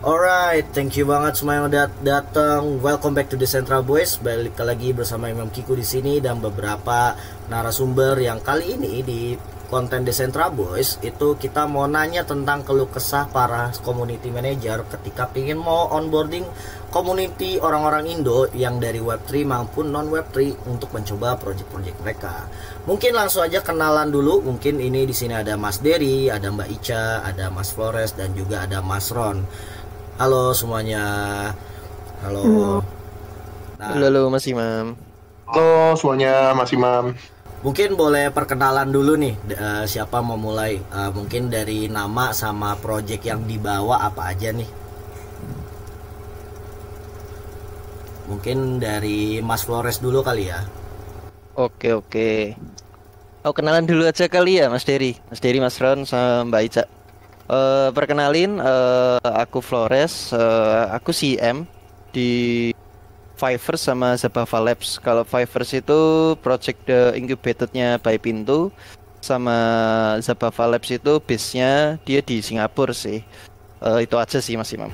Alright, thank you banget semua yang udah datang. Welcome back to the Central Boys. Balik lagi bersama Imam Kiku di sini dan beberapa narasumber yang kali ini di konten The Central Boys itu kita mau nanya tentang keluh kesah para community manager ketika pingin mau onboarding community orang-orang Indo yang dari Web3 maupun non Web3 untuk mencoba project-project mereka. Mungkin langsung aja kenalan dulu. Mungkin ini di sini ada Mas Dery, ada Mbak Ica, ada Mas Flores dan juga ada Mas Ron. Halo semuanya. Halo. Nah, Halo Mas Imam. Halo semuanya, Mas Imam. mungkin boleh perkenalan dulu nih. Siapa mau mulai? Mungkin dari nama sama project yang dibawa apa aja nih? Mungkin dari Mas Flores dulu kali ya. Oke. Oh, kenalan dulu aja kali ya Mas Dery. Mas Ron sama Mbak Ica. Perkenalin, aku Flores. Aku CM di Fiverr sama Zabava Labs. Kalau Fiverr itu project the incubated-nya by Pintu, sama Zabava Labs itu base-nya dia di Singapura sih. Itu aja sih Mas Imam.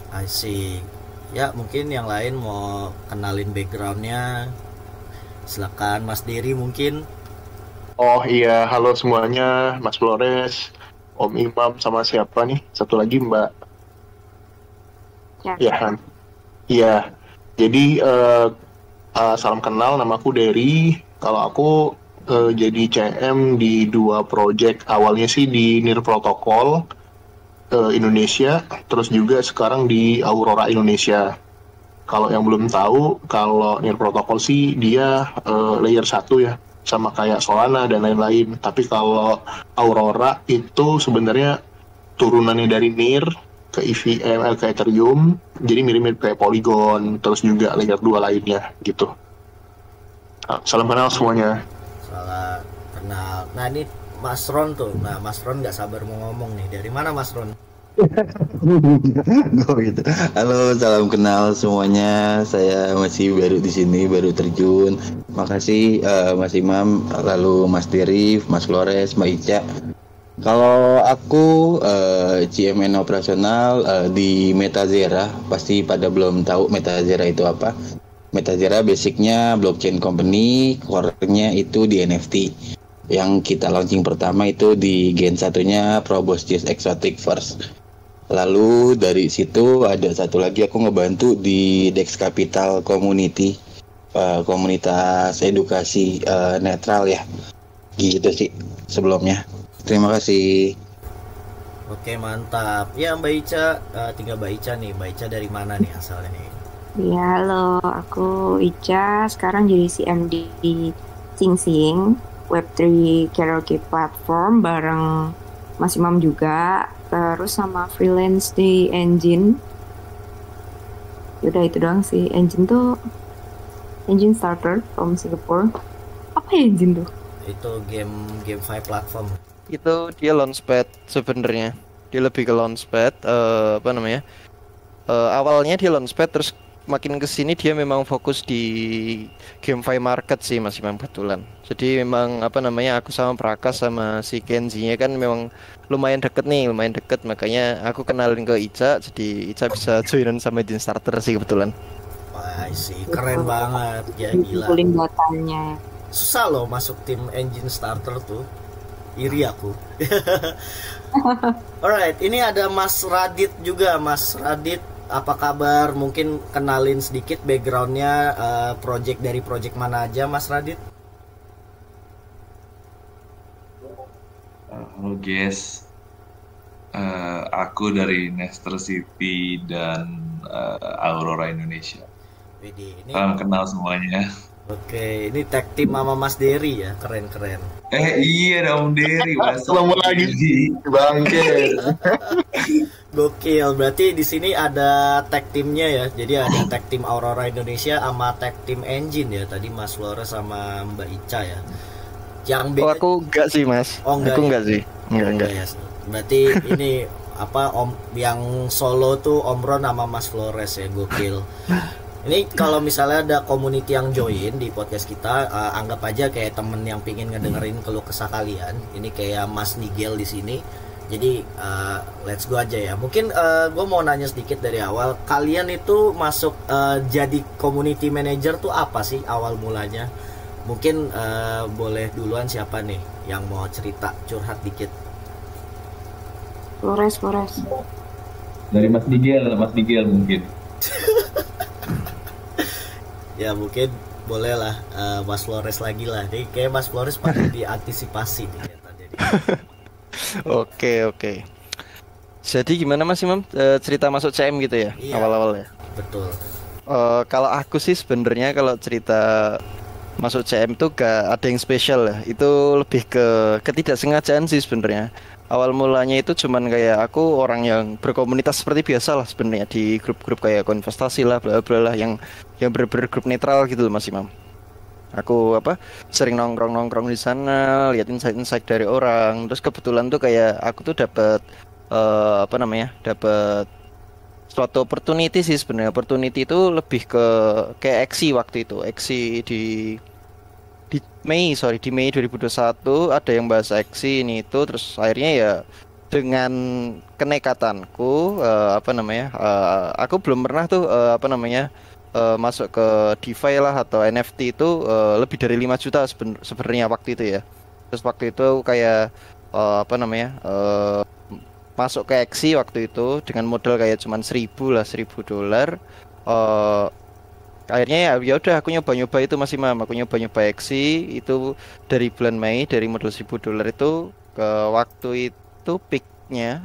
I see. Ya mungkin yang lain mau kenalin backgroundnya. Silakan Mas Dery mungkin. Oh iya, halo semuanya, Mas Flores, Om Imam, sama siapa nih? Satu lagi Mbak Ya, Yahan. Iya, jadi salam kenal, namaku Dery. Kalau aku jadi CM di dua project, awalnya sih di Near Protocol Indonesia, terus juga sekarang di Aurora Indonesia. Kalau yang belum tahu, kalau Near Protocol sih dia layer 1 ya, sama kayak Solana dan lain-lain. Tapi kalau Aurora itu sebenarnya turunannya dari Near ke EVM, ke Ethereum, jadi mirip-mirip kayak Polygon, terus juga layer 2 lainnya gitu. Salam kenal semuanya. Salah kenal. Nah ini Mas Ron tuh. Nah Mas Ron nggak sabar mau ngomong nih. Dari mana Mas Ron? Oh gitu. Halo, salam kenal semuanya. Saya masih baru di sini, baru terjun. Makasih Mas Imam, lalu Mas Dery, Mas Flores, Mbak Ica. Kalau aku GMN operasional di Metazera, pasti pada belum tahu Metazera itu apa. Metazera basicnya blockchain company, core-nya itu di NFT. Yang kita launching pertama itu di Gen 1-nya Proboscis Exotic First. Lalu dari situ ada satu lagi aku ngebantu di Dex Capital Community, komunitas edukasi netral ya. Gitu sih sebelumnya. Terima kasih. Oke mantap. Ya Mbak Ica, tinggal Mbak Ica nih. Mbak Ica dari mana nih asalnya nih? ya, halo, aku Ica, sekarang jadi CMD di Sing Sing, Web3 karaoke platform bareng Mas Imam juga, terus sama freelance di Engine. Udah itu doang sih. Engine tuh Engine starter from Singapore. Apa ya Engine tuh? Itu GameFi platform. Itu dia launchpad sebenarnya. Dia lebih ke launchpad. Apa namanya? Awalnya dia launchpad, terus makin kesini dia memang fokus di GameFi market sih Mas Imam kebetulan. Jadi memang apa namanya, aku sama Prakas sama si Kenji-nya kan memang lumayan deket, makanya aku kenalin ke Ica, jadi Ica bisa joinan sama Engine Starter sih kebetulan. Wah sih keren banget. Ya gila. Kumpulin datanya. Susah loh masuk tim engine starter tuh. Iri aku. Alright, ini ada Mas Radit juga. Mas Radit, apa kabar? Mungkin kenalin sedikit backgroundnya, dari project mana aja Mas Radit? Halo guys, aku dari Nester City dan Aurora Indonesia. Widih, ini Salam kenal semuanya. oke, ini tag team sama Mas Dery ya, keren-keren. Iya dong Dery, Ketemu lagi, bangke. Gokil, berarti di sini ada tag teamnya ya. Jadi ada tag team Aurora Indonesia sama tag team Engine ya. Tadi Mas Flores sama Mbak Ica ya. Yang Oh, beda. aku enggak sih Mas. Oh, enggak Aku ya? enggak sih. Enggak. Ya. Berarti ini apa yang solo tuh Om Ron sama Mas Flores ya, gokil. Ini kalau misalnya ada community yang join di podcast kita, anggap aja kayak temen yang pingin ngedengerin keluh kesah kalian. Ini kayak Mas Nigel di sini. Jadi let's go aja ya. Mungkin gue mau nanya sedikit dari awal. Kalian itu masuk jadi community manager tuh apa sih awal mulanya? Mungkin boleh duluan siapa nih yang mau cerita, curhat dikit. Flores. Dari Mas Digel mungkin. Ya mungkin boleh lah Mas Flores lagi lah. Jadi kayak Mas Flores patut diantisipasi nih tadi. Oke. Jadi gimana Mas Imam cerita masuk CM gitu ya, Iya. awal-awal ya? Betul. Kalau aku sih sebenarnya kalau cerita masuk CM tuh gak ada yang spesial ya. Itu lebih ke ketidaksengajaan sih sebenarnya. Awal mulanya itu cuman kayak aku orang yang berkomunitas seperti biasa lah sebenarnya di grup-grup kayak konvestasi lah, bla bla lah yang bener-bener grup netral gitu loh Mas Imam. Aku sering nongkrong di sana, lihat insight dari orang. Terus kebetulan tuh kayak aku tuh dapat dapat suatu opportunity sih sebenarnya. Opportunity itu lebih ke kayak Exi waktu itu. Exi di Mei 2021 ada yang bahas Exi ini itu, terus akhirnya ya dengan kenekatanku aku belum pernah tuh masuk ke DeFi lah atau NFT itu lebih dari 5 juta sebenarnya waktu itu ya. Terus waktu itu kayak masuk ke Exi waktu itu dengan modal kayak cuman $1.000 akhirnya ya udah aku nyoba itu masih aku nyoba Exi itu dari bulan Mei, dari modal $1.000 itu ke waktu itu peaknya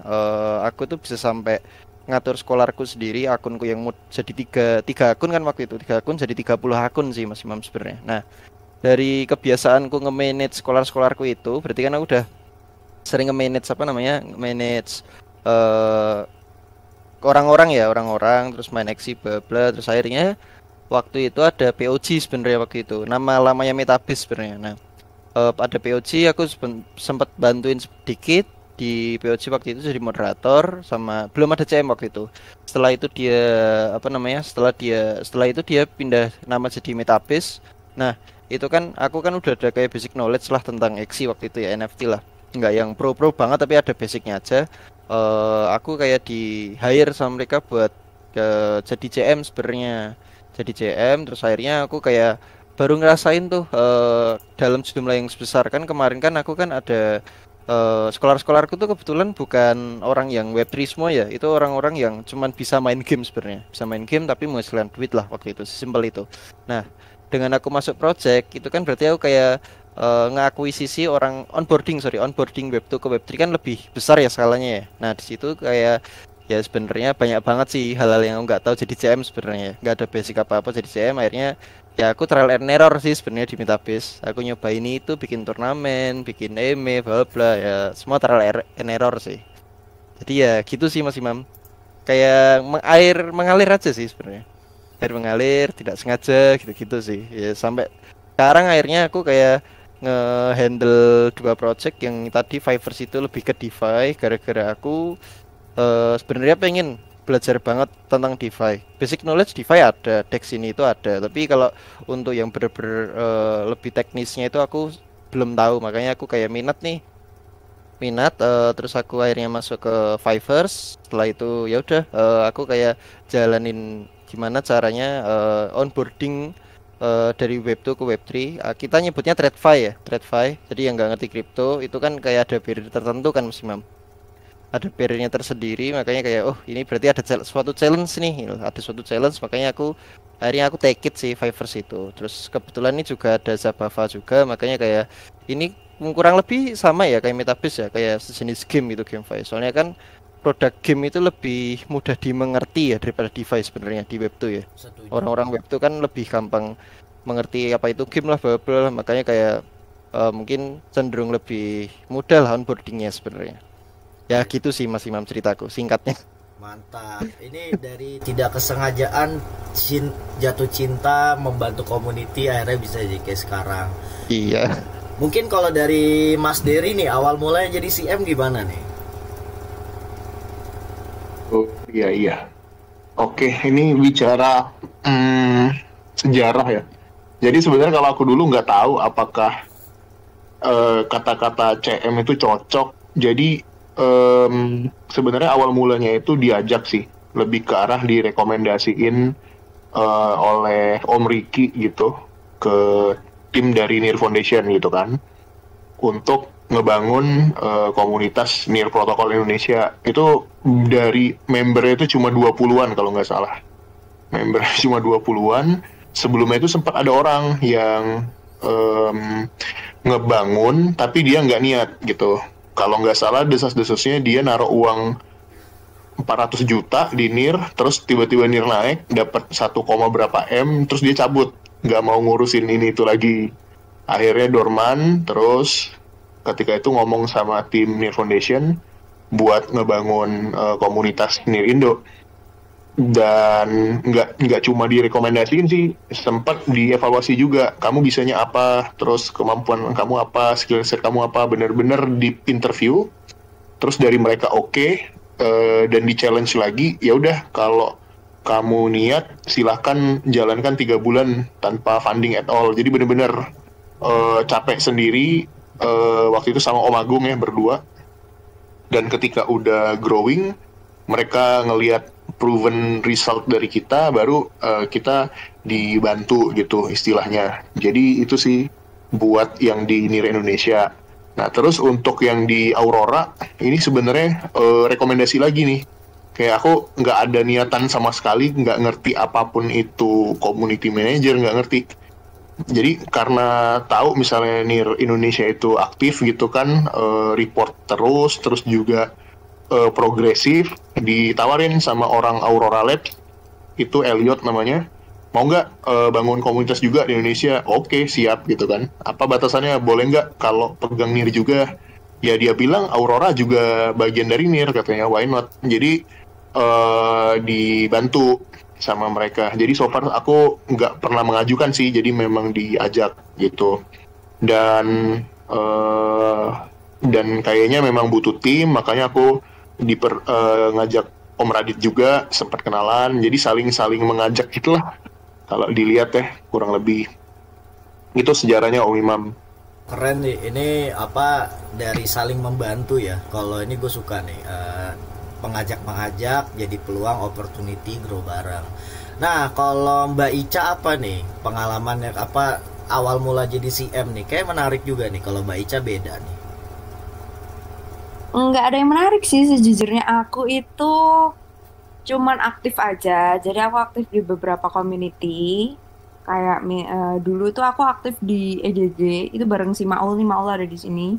aku tuh bisa sampai ngatur skolarku sendiri, akunku yang jadi tiga akun kan waktu itu, 3 akun jadi 30 akun sih Mas Imam sebenarnya. Nah, dari kebiasaanku nge-manage skolarku itu berarti kan aku udah sering nge-manage manage orang-orang terus main Exi bla bla, terus akhirnya waktu itu ada POG sebenarnya waktu itu. Nama lamanya Metabase sebenarnya. Nah, ada POG aku sempat bantuin sedikit di POG waktu itu jadi moderator sama belum ada CM waktu itu. Setelah itu dia setelah itu dia pindah nama jadi Metabase. Nah, itu kan aku kan udah ada kayak basic knowledge lah tentang Exi waktu itu ya, NFT lah. Enggak yang pro banget tapi ada basicnya aja. Aku kayak di hire sama mereka buat jadi CM sebenarnya. Jadi CM terus akhirnya aku kayak baru ngerasain tuh dalam jumlah yang sebesar. Kan kemarin kan aku kan ada skolarku tuh kebetulan bukan orang yang Web3 semua ya. Itu orang-orang yang cuman bisa main game sebenarnya. Bisa main game tapi menghasilkan duit lah waktu itu, simpel itu. Nah, dengan aku masuk project itu kan berarti aku kayak ngakuisisi orang onboarding Web2 ke Web3 kan lebih besar ya skalanya ya. Nah, di situ kayak ya sebenarnya banyak banget sih hal-hal yang aku nggak tahu jadi CM sebenarnya, nggak ada basic apa-apa jadi CM. Akhirnya ya aku trial and error sih sebenarnya di Metabase. Aku nyoba ini itu bikin turnamen, bikin EME, bla bla ya, semua trial and error sih. Jadi ya gitu sih Mas Imam. Kayak mengalir aja sih sebenarnya. Air mengalir, tidak sengaja gitu-gitu sih. Ya sampai sekarang akhirnya aku kayak nge-handle 2 project yang tadi Fivers itu lebih ke DeFi gara-gara aku sebenarnya pengen belajar banget tentang DeFi. Basic knowledge DeFi ada, DEX ini itu ada. Tapi kalau untuk yang bener-bener lebih teknisnya itu aku belum tahu. Makanya aku kayak minat terus aku akhirnya masuk ke Fivers. Setelah itu ya udah aku kayak jalanin gimana caranya onboarding dari Web2 ke Web3. Kita nyebutnya TradFi. Jadi yang nggak ngerti kripto itu kan kayak ada barrier tertentu kan Mas Imam. Ada barriernya tersendiri, makanya kayak oh ini berarti ada suatu challenge nih, makanya akhirnya aku take it sih Fivers itu. Terus kebetulan ini juga ada Zabava juga, makanya kayak ini kurang lebih sama ya kayak Metabase ya, kayak sejenis game itu, GameFi. Soalnya kan produk game itu lebih mudah dimengerti ya daripada DeFi sebenarnya di Web2 ya. Orang-orang Web2 kan lebih gampang mengerti apa itu game lah, bla bla, makanya kayak mungkin cenderung lebih mudah lah onboardingnya sebenarnya. Ya gitu sih Mas Imam ceritaku singkatnya. Mantap. Ini dari tidak kesengajaan jatuh cinta membantu community akhirnya bisa jadi kayak sekarang. Iya. Mungkin kalau dari Mas Dery nih awal mulanya jadi CM gimana nih? Oh iya. Oke, ini bicara sejarah ya. Jadi sebenarnya kalau aku dulu nggak tahu apakah kata-kata CM itu cocok. Jadi sebenarnya awal mulanya itu diajak sih, lebih ke arah direkomendasiin oleh Om Riki gitu ke tim dari Near Foundation gitu kan, untuk ngebangun komunitas Near Protocol Indonesia. Itu dari membernya itu cuma 20-an kalau nggak salah. Membernya cuma 20-an. Sebelumnya itu sempat ada orang yang ngebangun tapi dia nggak niat gitu. Kalau nggak salah desas-desusnya dia naruh uang 400 juta di NIR, terus tiba-tiba NIR naik dapat 1, berapa M, terus dia cabut, nggak mau ngurusin ini itu lagi. Akhirnya dorman. Terus ketika itu ngomong sama tim NIR Foundation buat ngebangun komunitas NIR Indo. Dan nggak cuma direkomendasiin sih, sempat dievaluasi juga, kamu bisanya apa, terus kemampuan kamu apa, skill set kamu apa, bener-bener di interview. Terus dari mereka oke, dan di challenge lagi, ya udah kalau kamu niat silahkan jalankan 3 bulan tanpa funding at all. Jadi bener-bener capek sendiri waktu itu sama Om Agung ya, berdua. Dan ketika udah growing, mereka ngelihat proven result dari kita, baru kita dibantu gitu istilahnya. Jadi itu sih buat yang di NIR Indonesia. Nah terus untuk yang di Aurora, ini sebenarnya rekomendasi lagi nih. Kayak aku nggak ada niatan sama sekali, nggak ngerti apapun itu community manager, nggak ngerti. Jadi karena tahu misalnya NIR Indonesia itu aktif gitu kan, report terus juga progresif, ditawarin sama orang Aurora Labs, itu Elliot namanya, mau nggak bangun komunitas juga di Indonesia? Oke, siap gitu kan. Apa batasannya, boleh nggak kalau pegang NIR juga? Ya dia bilang Aurora juga bagian dari NIR, katanya why not. Jadi dibantu sama mereka. Jadi so far aku nggak pernah mengajukan sih, jadi memang diajak gitu. Dan kayaknya memang butuh tim, makanya aku ngajak Om Radit juga, sempat kenalan, jadi saling mengajak itulah kalau dilihat ya, kurang lebih itu sejarahnya Om Imam. Keren nih, ini apa, dari saling membantu ya. Kalau ini gue suka nih, pengajak jadi peluang, opportunity, grow bareng. Nah kalau Mbak Ica apa nih pengalamannya, apa awal mula jadi CM nih? Kayak menarik juga nih kalau Mbak Ica beda nih. Nggak ada yang menarik sih sejujurnya. Aku itu cuman aktif aja. Jadi aku aktif di beberapa community. Kayak dulu tuh aku aktif di EGG itu bareng si Maul nih. Maul ada di sini.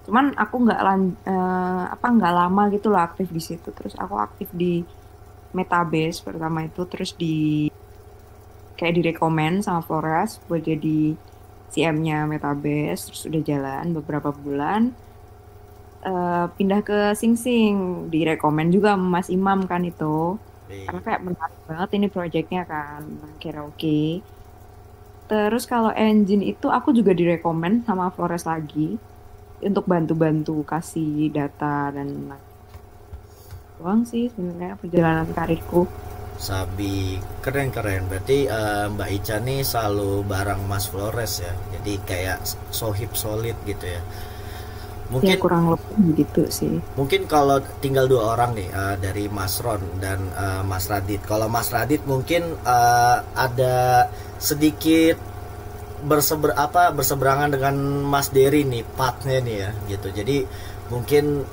Cuman aku nggak lama gitu loh aktif di situ. Terus aku aktif di Metabase pertama itu, terus kayak direkomend sama Flores buat jadi CM-nya Metabase. Terus udah jalan beberapa bulan. Pindah ke Sing Sing, direkomend juga sama Mas Imam kan itu, karena kayak menarik banget ini projectnya kan, karaoke. Terus kalau engine itu aku juga direkomend sama Flores lagi untuk bantu-bantu kasih data dan doang sih sebenarnya perjalanan karirku. Sabi, keren. Berarti Mbak Ica nih selalu bareng Mas Flores ya, jadi kayak sohib solid gitu ya. Mungkin ya kurang lebih gitu sih. Mungkin kalau tinggal 2 orang nih, dari Mas Ron dan Mas Radit. Kalau Mas Radit mungkin ada sedikit berseberangan dengan Mas Dery nih, partnya nih ya gitu. Jadi mungkin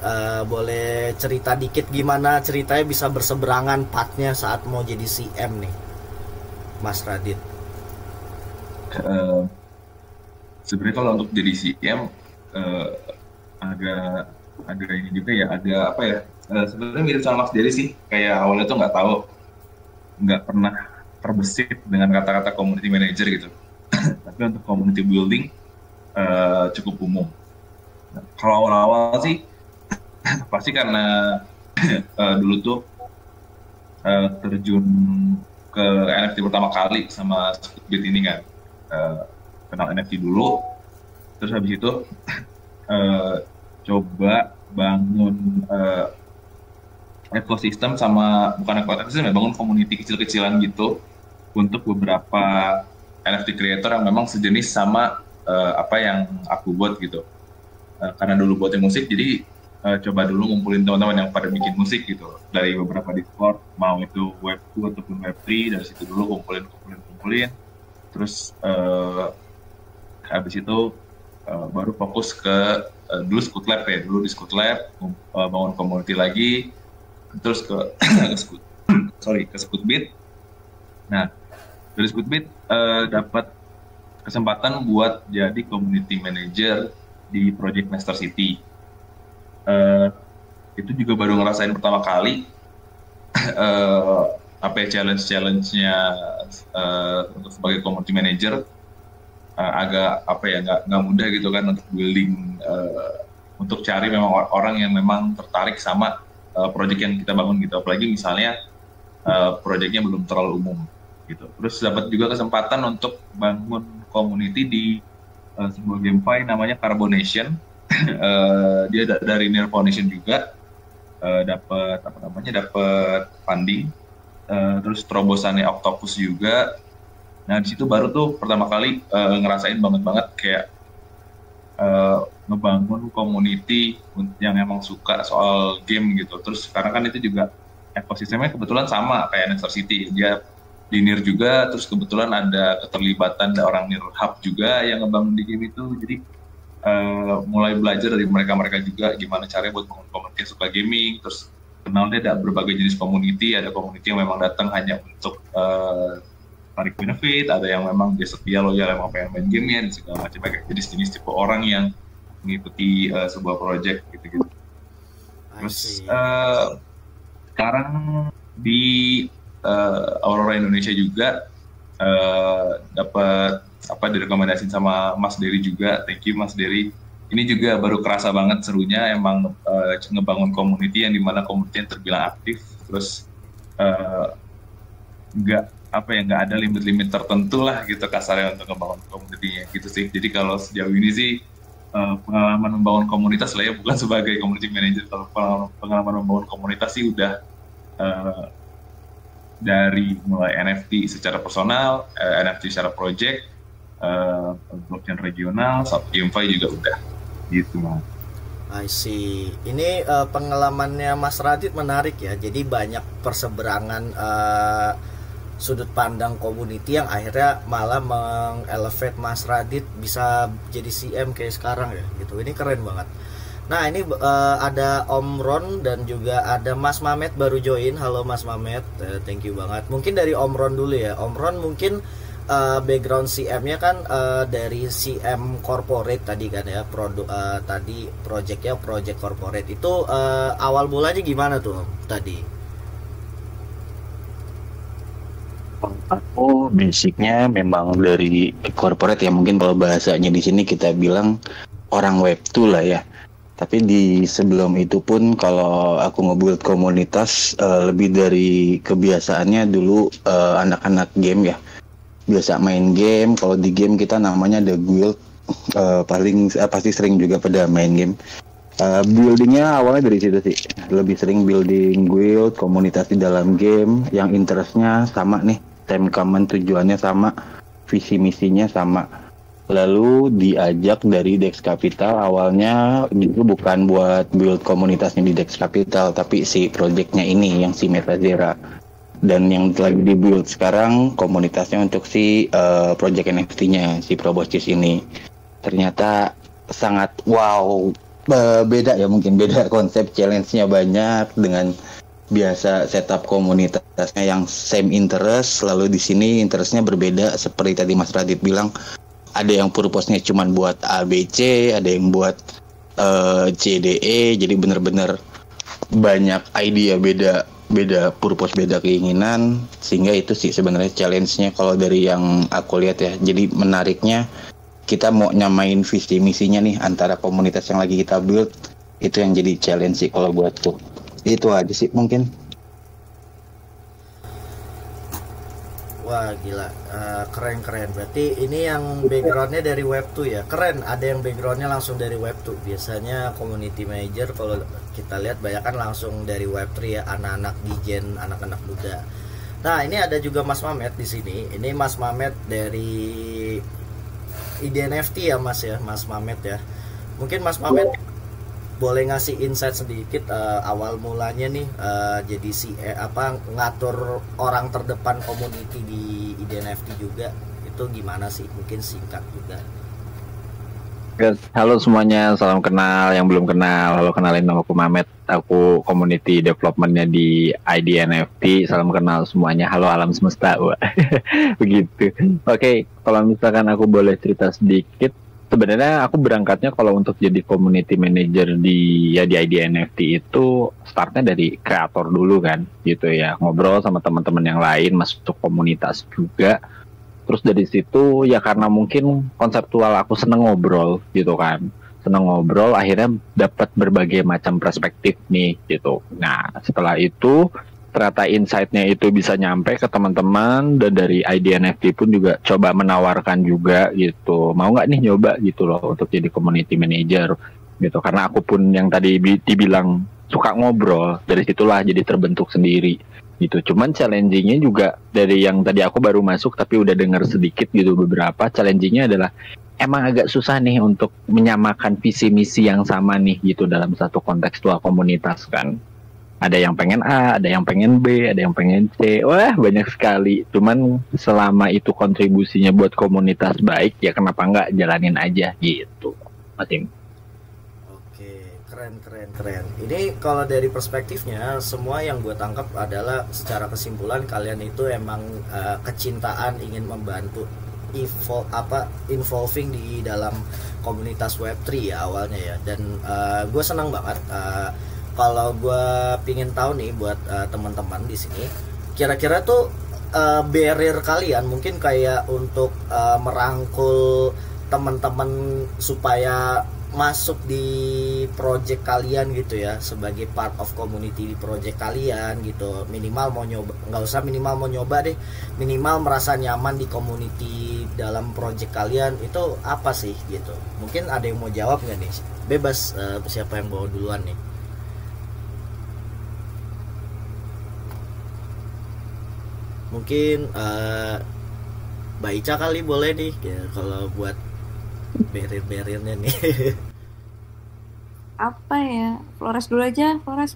boleh cerita dikit gimana ceritanya bisa berseberangan partnya saat mau jadi CM nih, Mas Radit. Sebenarnya kalau untuk jadi CM agak ini juga ya, agak apa ya, sebenarnya mirip sama Mas Dery sih. Kayak awalnya tuh nggak pernah terbesit dengan kata-kata community manager gitu. Tapi untuk community building cukup umum. Nah, kalau awal-awal sih pasti karena dulu tuh terjun ke NFT pertama kali sama Squidbit ini kan, kenal NFT dulu, terus habis itu coba bangun ekosistem bukan ekosistem ya, bangun community kecil-kecilan gitu untuk beberapa NFT creator yang memang sejenis sama apa yang aku buat gitu. Karena dulu buatnya musik, jadi coba dulu ngumpulin teman-teman yang pada bikin musik gitu dari beberapa Discord, mau itu Web 2 ataupun Web 3, dari situ dulu kumpulin. Terus habis itu baru fokus ke dulu Scoot Lab ya, dulu di Scoot Lab bangun community lagi, terus ke ke Scootbit. Nah, dari Scootbit dapat kesempatan buat jadi community manager di Project Master City. Itu juga baru ngerasain pertama kali challenge-nya untuk sebagai community manager. Agak nggak mudah gitu kan untuk building, untuk cari memang orang yang memang tertarik sama project yang kita bangun gitu, apalagi misalnya projectnya belum terlalu umum gitu. Terus dapat juga kesempatan untuk bangun community di sebuah GameFi namanya Carbonation. Dia dari Near Foundation juga, dapat funding, terus terobosannya Octopus juga. Nah, di situ baru tuh pertama kali ngerasain banget kayak ngebangun community yang emang suka soal game gitu. Terus sekarang kan itu juga ekosistemnya kebetulan sama kayak Nestor City, dia di NIR juga, terus kebetulan ada keterlibatan ada orang NIR Hub juga yang ngebangun di game itu. Jadi mulai belajar dari mereka juga gimana caranya buat bangun community yang suka gaming, terus kenalnya ada berbagai jenis community, ada community yang memang datang hanya untuk tarik benefit, ada yang memang dia setia loyal emang pengen main gamenya dan segala macam, kayak jenis-jenis tipe orang yang mengikuti sebuah project gitu. Terus sekarang di Aurora Indonesia juga dapat direkomendasiin sama Mas Dery juga. Thank you Mas Dery. Ini juga baru kerasa banget serunya emang ngebangun community yang dimana community yang terbilang aktif, terus nggak ada limit-limit tertentu lah gitu kasarnya untuk ngebangun community-nya gitu sih. Jadi kalau sejauh ini sih pengalaman membangun komunitas lah ya, bukan sebagai community manager. Kalau pengalaman membangun komunitas sih udah dari mulai NFT secara personal, NFT secara project, blockchain regional, sub GameFi juga udah gitu Mas. I see. Ini pengalamannya Mas Radit menarik ya. Jadi banyak perseberangan sudut pandang community yang akhirnya malah mengelevate Mas Radit bisa jadi CM kayak sekarang ya gitu. Ini keren banget. Nah ini ada Om Ron dan juga ada Mas Mamet baru join. Halo Mas Mamet, thank you banget. Mungkin dari Om Ron dulu ya. Om Ron mungkin background CM-nya kan dari CM corporate tadi kan ya, tadi project corporate itu awal mulanya gimana tuh tadi? Aku basicnya memang dari corporate ya, mungkin kalau bahasanya di sini kita bilang orang web 2 lah ya. Tapi di sebelum itu pun kalau aku nge-build komunitas lebih dari kebiasaannya dulu anak-anak game ya. Biasa main game, kalau di game kita namanya The Guild, pasti sering juga pada main game. Buildingnya awalnya dari situ sih, lebih sering building guild, komunitas di dalam game yang interestnya sama nih, time common, tujuannya sama, visi misinya sama. Lalu diajak dari Dex Capital, awalnya itu bukan buat build komunitasnya di Dex Capital, tapi si projectnya ini yang si Metazera. Dan yang lagi di build sekarang komunitasnya untuk si project NFT-nya, si Proboscis ini. Ternyata sangat wow, beda ya, mungkin beda konsep, challenge-nya banyak dengan biasa setup komunitasnya yang same interest, lalu di sini interestnya berbeda seperti tadi Mas Radit bilang, ada yang purpose-nya cuma buat ABC, ada yang buat CDE, jadi benar-benar banyak idea, beda purpose, beda keinginan, sehingga itu sih sebenarnya challenge-nya kalau dari yang aku lihat ya. Jadi menariknya kita mau nyamain visi misinya nih antara komunitas yang lagi kita build, itu yang jadi challenge sih kalau buatku. Itu aja sih mungkin. Wah gila, keren. Berarti ini yang backgroundnya dari Web 2 ya. Keren, ada yang backgroundnya langsung dari Web 2. Biasanya community manager kalau kita lihat banyak kan langsung dari Web 3 ya, anak-anak digen, anak-anak muda. Nah ini ada juga Mas Mamet di sini. Ini Mas Mamet dari ID NFT ya Mas ya, Mas Mamet ya. Mungkin Mas Mamet boleh ngasih insight sedikit awal mulanya nih jadi ngatur orang terdepan community di IDNFT juga itu gimana sih? Mungkin singkat juga. Halo semuanya, salam kenal. Yang belum kenal, halo, kenalin, nama aku Mamet. Aku community developmentnya di IDNFT. Salam kenal semuanya. Halo alam semesta. Wah. Begitu. Oke, kalau misalkan aku boleh cerita sedikit, sebenarnya aku berangkatnya kalau untuk jadi community manager di IDNFT itu startnya dari kreator dulu kan, gitu ya. Ngobrol sama teman-teman yang lain, masuk komunitas juga. Terus dari situ ya karena mungkin konseptual aku seneng ngobrol gitu kan. Seneng ngobrol akhirnya dapat berbagai macam perspektif nih gitu. Nah setelah itu ternyata insight-nya itu bisa nyampe ke teman-teman. Dan dari IDNFT pun juga coba menawarkan juga gitu. Mau nggak nih nyoba gitu loh untuk jadi community manager gitu. Karena aku pun yang tadi dibilang suka ngobrol. Dari situlah jadi terbentuk sendiri gitu. Cuman challenging-nya juga dari yang tadi aku baru masuk tapi udah dengar sedikit gitu beberapa, challenging-nya adalah emang agak susah nih untuk menyamakan visi misi yang sama nih gitu dalam satu kontekstual komunitas kan. Ada yang pengen A, ada yang pengen B, ada yang pengen C. Wah, banyak sekali. Cuman selama itu kontribusinya buat komunitas baik, ya kenapa nggak jalanin aja gitu. Masing. Keren. Ini kalau dari perspektifnya semua yang gue tangkap adalah secara kesimpulan kalian itu emang kecintaan ingin membantu involving di dalam komunitas Web3 ya awalnya ya. Dan gue senang banget kalau gue pingin tahu nih buat teman-teman di sini kira-kira tuh barrier kalian mungkin kayak untuk merangkul teman-teman supaya masuk di project kalian gitu ya sebagai part of community di project kalian gitu. Minimal mau nyoba, nggak usah minimal mau nyoba deh, minimal merasa nyaman di community dalam project kalian itu apa sih gitu. Mungkin ada yang mau jawab nggak nih? Bebas, siapa yang bawa duluan nih? Mungkin Mbak Ica kali boleh nih ya, kalau buat barrier-barriernya nih. Apa ya? Flores dulu aja, Flores.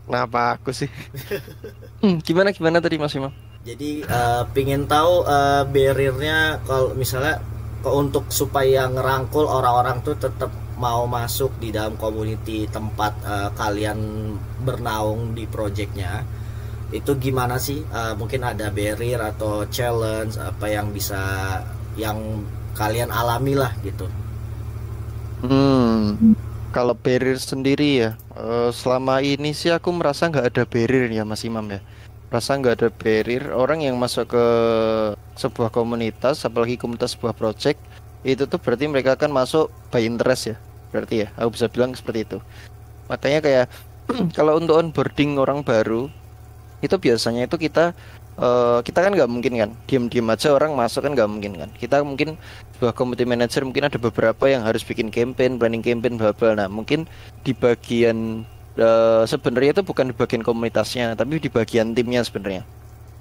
Kenapa aku sih? Gimana tadi Mas Imam? Jadi pingin tahu barriernya kalau misalnya untuk supaya ngerangkul orang-orang tuh tetap mau masuk di dalam community tempat kalian bernaung di projectnya, itu gimana sih? Mungkin ada barrier atau challenge apa yang bisa yang kalian alami lah gitu. Kalau barrier sendiri ya, selama ini sih aku merasa nggak ada barrier ya Mas Imam ya. Merasa nggak ada barrier. Orang yang masuk ke sebuah komunitas, apalagi komunitas sebuah project, itu tuh berarti mereka akan masuk by interest ya. Berarti ya, aku bisa bilang seperti itu. Makanya kayak kalau untuk onboarding orang baru, itu biasanya itu kita kan nggak mungkin kan diam-diam aja orang masuk kan, nggak mungkin kan. Kita mungkin sebuah community manager mungkin ada beberapa yang harus bikin campaign, planning campaign, bla bla. Nah mungkin di bagian sebenarnya itu bukan di bagian komunitasnya tapi di bagian timnya sebenarnya.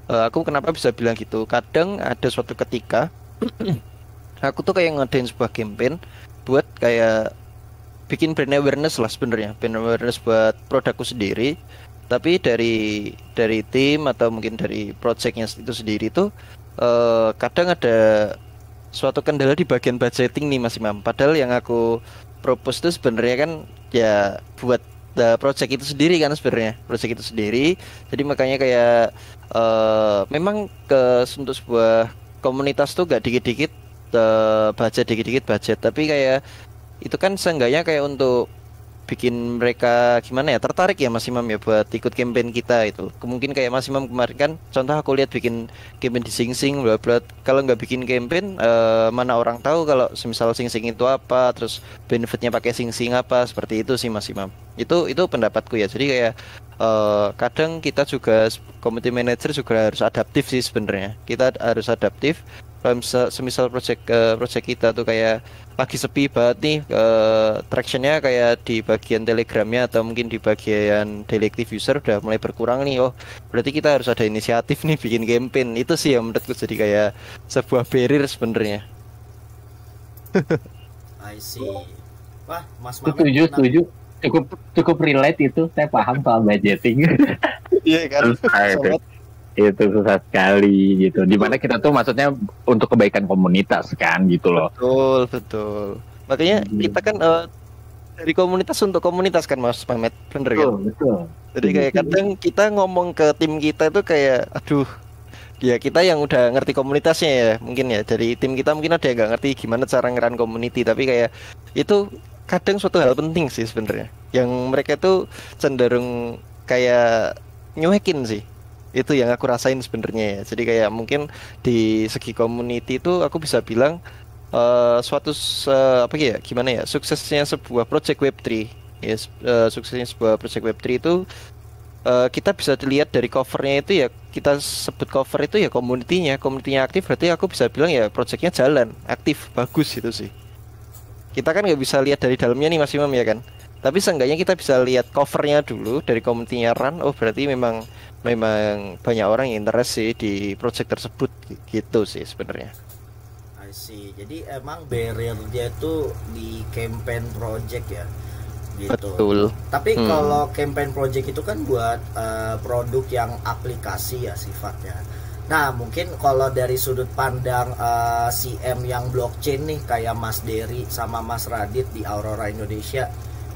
Aku kenapa bisa bilang gitu, kadang ada suatu ketika aku tuh kayak ngadain sebuah campaign buat kayak bikin brand awareness lah sebenarnya, brand awareness buat produkku sendiri. Tapi dari tim atau mungkin dari projectnya itu sendiri tuh kadang ada suatu kendala di bagian budgeting nih Mas Imam. Padahal yang aku propose tuh sebenarnya kan ya buat project itu sendiri kan sebenarnya, project itu sendiri. Jadi makanya kayak memang untuk sebuah komunitas tuh gak dikit-dikit budget, tapi kayak itu kan seenggaknya kayak untuk bikin mereka gimana ya, tertarik ya Mas Imam ya buat ikut campaign kita itu. Mungkin kayak Mas Imam kemarin kan contoh aku lihat bikin campaign di Sing Sing bla bla. Kalau nggak bikin campaign mana orang tahu kalau semisal Sing Sing itu apa, terus benefitnya pakai Sing Sing apa, seperti itu sih Mas Imam. Itu pendapatku ya. Jadi kayak kadang kita juga community manager juga harus adaptif sih sebenarnya. Kita harus adaptif. Kalau semisal project kita tuh kayak lagi sepi banget nih, tractionnya kayak di bagian telegramnya atau mungkin di bagian daily active user udah mulai berkurang nih, oh berarti kita harus ada inisiatif nih bikin campaign. Itu sih yang menurutku jadi kayak sebuah barrier sebenarnya. I see. Wah, Mas Mamet Setuju, kenapa? setuju. Cukup relate itu. Saya paham soal budgeting. Iya kan? Susah itu. Sangat. Itu susah sekali gitu. Dimana kita tuh maksudnya untuk kebaikan komunitas kan gitu loh. Betul, betul. Makanya kita kan dari komunitas untuk komunitas kan Mas Mamet, bener kan? Betul. Jadi kayak kadang kita ngomong ke tim kita itu kayak, aduh, ya kita yang udah ngerti komunitasnya ya, mungkin ya. Dari tim kita mungkin ada yang nggak ngerti gimana cara ngeran community, tapi kayak itu kadang suatu hal penting sih sebenarnya. Yang mereka tuh cenderung kayak nyuekin sih. Itu yang aku rasain sebenarnya ya. Jadi kayak mungkin di segi community itu aku bisa bilang apa ya, gimana ya, suksesnya sebuah project Web3 ya, suksesnya sebuah project Web3 itu kita bisa dilihat dari covernya itu ya, kita sebut cover itu ya komunitinya aktif, berarti aku bisa bilang ya projectnya jalan, aktif, bagus itu sih. Kita kan nggak bisa lihat dari dalamnya nih Mas Imam ya kan, tapi seenggaknya kita bisa lihat covernya dulu dari komunitinya run, oh berarti memang banyak orang yang interest sih di project tersebut gitu sih sebenarnya. I see. Jadi emang barrier-nya itu di campaign project ya, gitu. Betul. Tapi kalau campaign project itu kan buat produk yang aplikasi ya sifatnya. Nah mungkin kalau dari sudut pandang CM yang blockchain nih kayak Mas Dery sama Mas Radit di Aurora Indonesia,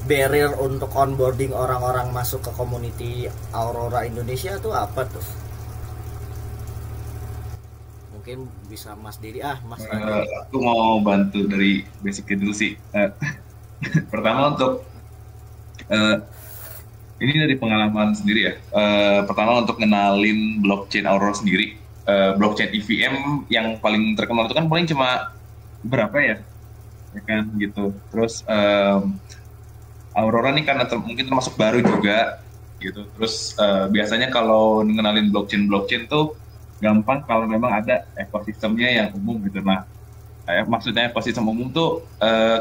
barrier untuk onboarding orang-orang masuk ke community Aurora Indonesia itu apa tuh? Mungkin bisa Mas Dery, Mas Radit. Aku mau bantu dari basicnya dulu sih. Pertama untuk ini dari pengalaman sendiri ya. Pertama untuk ngenalin blockchain Aurora sendiri. Blockchain EVM yang paling terkenal itu kan paling cuma berapa ya kan gitu. Terus Aurora nih karena mungkin termasuk baru juga gitu. Terus biasanya kalau ngenalin blockchain tuh gampang kalau memang ada ekosistemnya yang umum gitu. Nah, maksudnya ekosistem umum tuh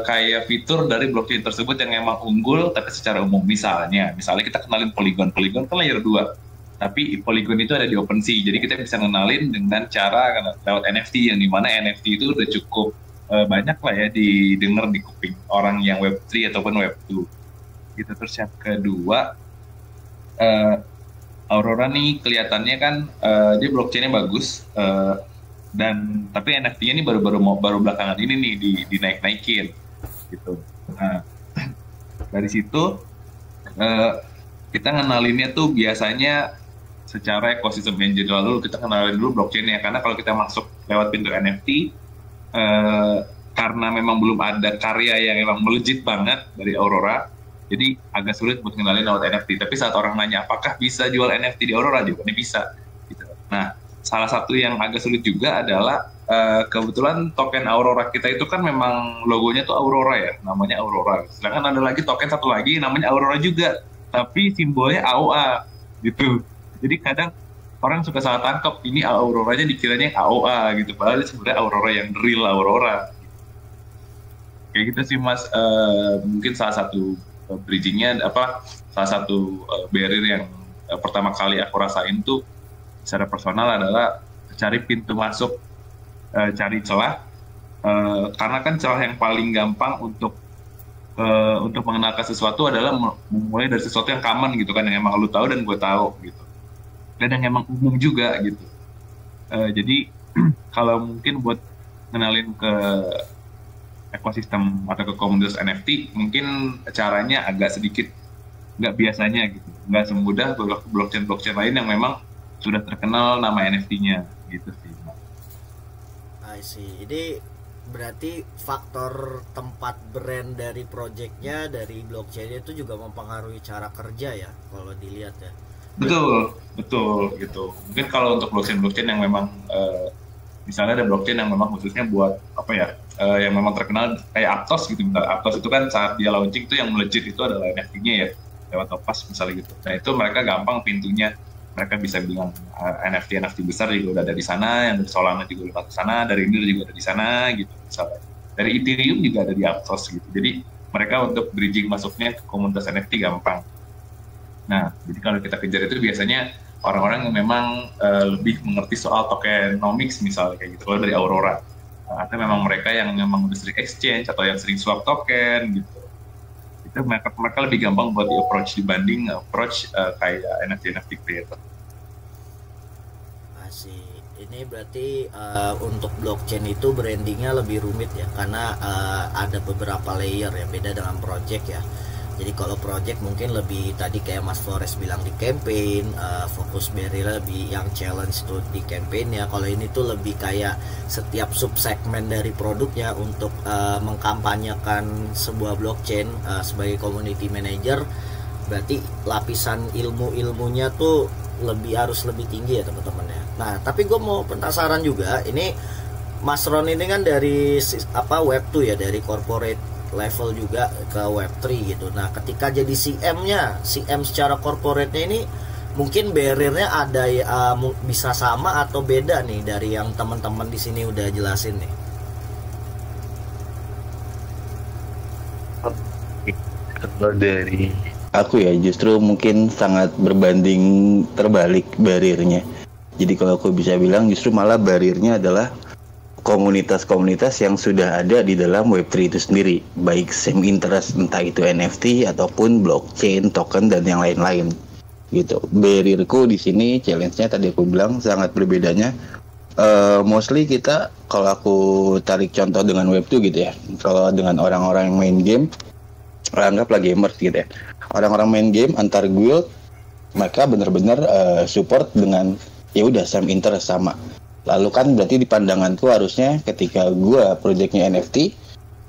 kayak fitur dari blockchain tersebut yang emang unggul tapi secara umum. Misalnya kita kenalin Polygon kan layer 2. Tapi Polygon itu ada di OpenSea, jadi kita bisa kenalin dengan cara lewat NFT, yang dimana NFT itu udah cukup banyak lah ya didengar di kuping orang yang Web3 ataupun Web2 gitu. Terus yang kedua, Aurora nih kelihatannya kan dia blockchainnya bagus, dan tapi NFT-nya ini baru belakangan ini nih dinaik-naikin gitu. Nah, dari situ kita ngenalinnya tuh biasanya secara ekosistem yang general dulu, kita kenalin dulu blockchain-nya, karena kalau kita masuk lewat pintu NFT, karena memang belum ada karya yang memang melejit banget dari Aurora, jadi agak sulit buat kenalin lewat NFT. Tapi saat orang nanya apakah bisa jual NFT di Aurora, jawabannya bisa gitu. Nah, salah satu yang agak sulit juga adalah kebetulan token Aurora kita itu kan memang logonya tuh Aurora ya, namanya Aurora. Sedangkan ada lagi token satu lagi namanya Aurora juga, tapi simbolnya AOA gitu. Jadi kadang orang suka salah tangkap, ini Auroranya dikiranya AOA gitu, padahal sebenarnya Aurora yang real Aurora. Kayak gitu sih Mas, mungkin salah satu bridgingnya salah satu barrier yang pertama kali aku rasain tuh secara personal adalah cari pintu masuk, cari celah, karena kan celah yang paling gampang untuk mengenalkan sesuatu adalah memulai dari sesuatu yang common gitu kan, yang emang lu tahu dan gue tahu gitu, dan yang emang umum juga gitu. Jadi kalau mungkin buat kenalin ke ekosistem atau ke komunitas NFT, mungkin caranya agak sedikit nggak biasanya gitu, nggak semudah blockchain lain yang memang sudah terkenal nama NFT-nya gitu sih. I see. Jadi berarti faktor tempat brand dari projectnya, dari blockchain itu juga mempengaruhi cara kerja ya kalau dilihat ya. Betul gitu. Mungkin kalau untuk blockchain yang memang misalnya ada blockchain yang memang khususnya buat yang memang terkenal kayak Aptos gitu. Aptos itu kan saat dia launching itu yang melejit itu adalah NFT-nya ya, lewat Topaz misalnya gitu. Nah itu mereka gampang pintunya, mereka bisa bilang NFT besar juga udah ada di sana, yang dari Solana juga udah ada di sana, dari India juga ada di sana gitu misalnya. Dari Ethereum juga ada di Aptos gitu. Jadi mereka untuk bridging masuknya ke komunitas NFT gampang. Nah, jadi kalau kita kejar itu biasanya orang-orang yang memang lebih mengerti soal tokenomics misalnya kayak gitu, kalau dari Aurora. Atau memang mereka yang memang udah sering exchange atau yang sering swap token gitu. mereka lebih gampang buat di approach dibanding approach kayak NFT creator. Masih. Ini berarti untuk blockchain itu brandingnya lebih rumit ya, karena ada beberapa layer ya, beda dengan project ya. Jadi kalau project mungkin lebih tadi kayak Mas Flores bilang di campaign, fokus barrier lebih yang challenge tuh di campaign ya. Kalau ini tuh lebih kayak setiap subsegmen dari produknya untuk mengkampanyekan sebuah blockchain sebagai community manager. Berarti lapisan ilmunya tuh harus lebih tinggi ya teman-teman ya. Nah tapi gue mau penasaran juga, ini Mas Ron ini kan dari Web 2 ya, dari corporate level juga ke Web3 gitu. Nah ketika jadi CM secara corporate-nya ini mungkin barrier-nya ada bisa sama atau beda nih dari yang teman-teman di sini udah jelasin nih. Kalau dari aku ya justru mungkin sangat berbanding terbalik barrier-nya. Jadi kalau aku bisa bilang justru malah barrier-nya adalah komunitas-komunitas yang sudah ada di dalam Web3 itu sendiri, baik same interest, entah itu NFT ataupun blockchain, token dan yang lain-lain gitu. Barrierku di sini challenge-nya tadi aku bilang sangat berbedanya. Mostly kita, kalau aku tarik contoh dengan Web2 gitu ya, kalau dengan orang-orang yang main game, anggaplah gamers gitu ya, orang-orang main game antar guild, mereka benar-benar support dengan ya udah same interest sama. Lalu kan berarti di pandanganku harusnya ketika gua projectnya NFT,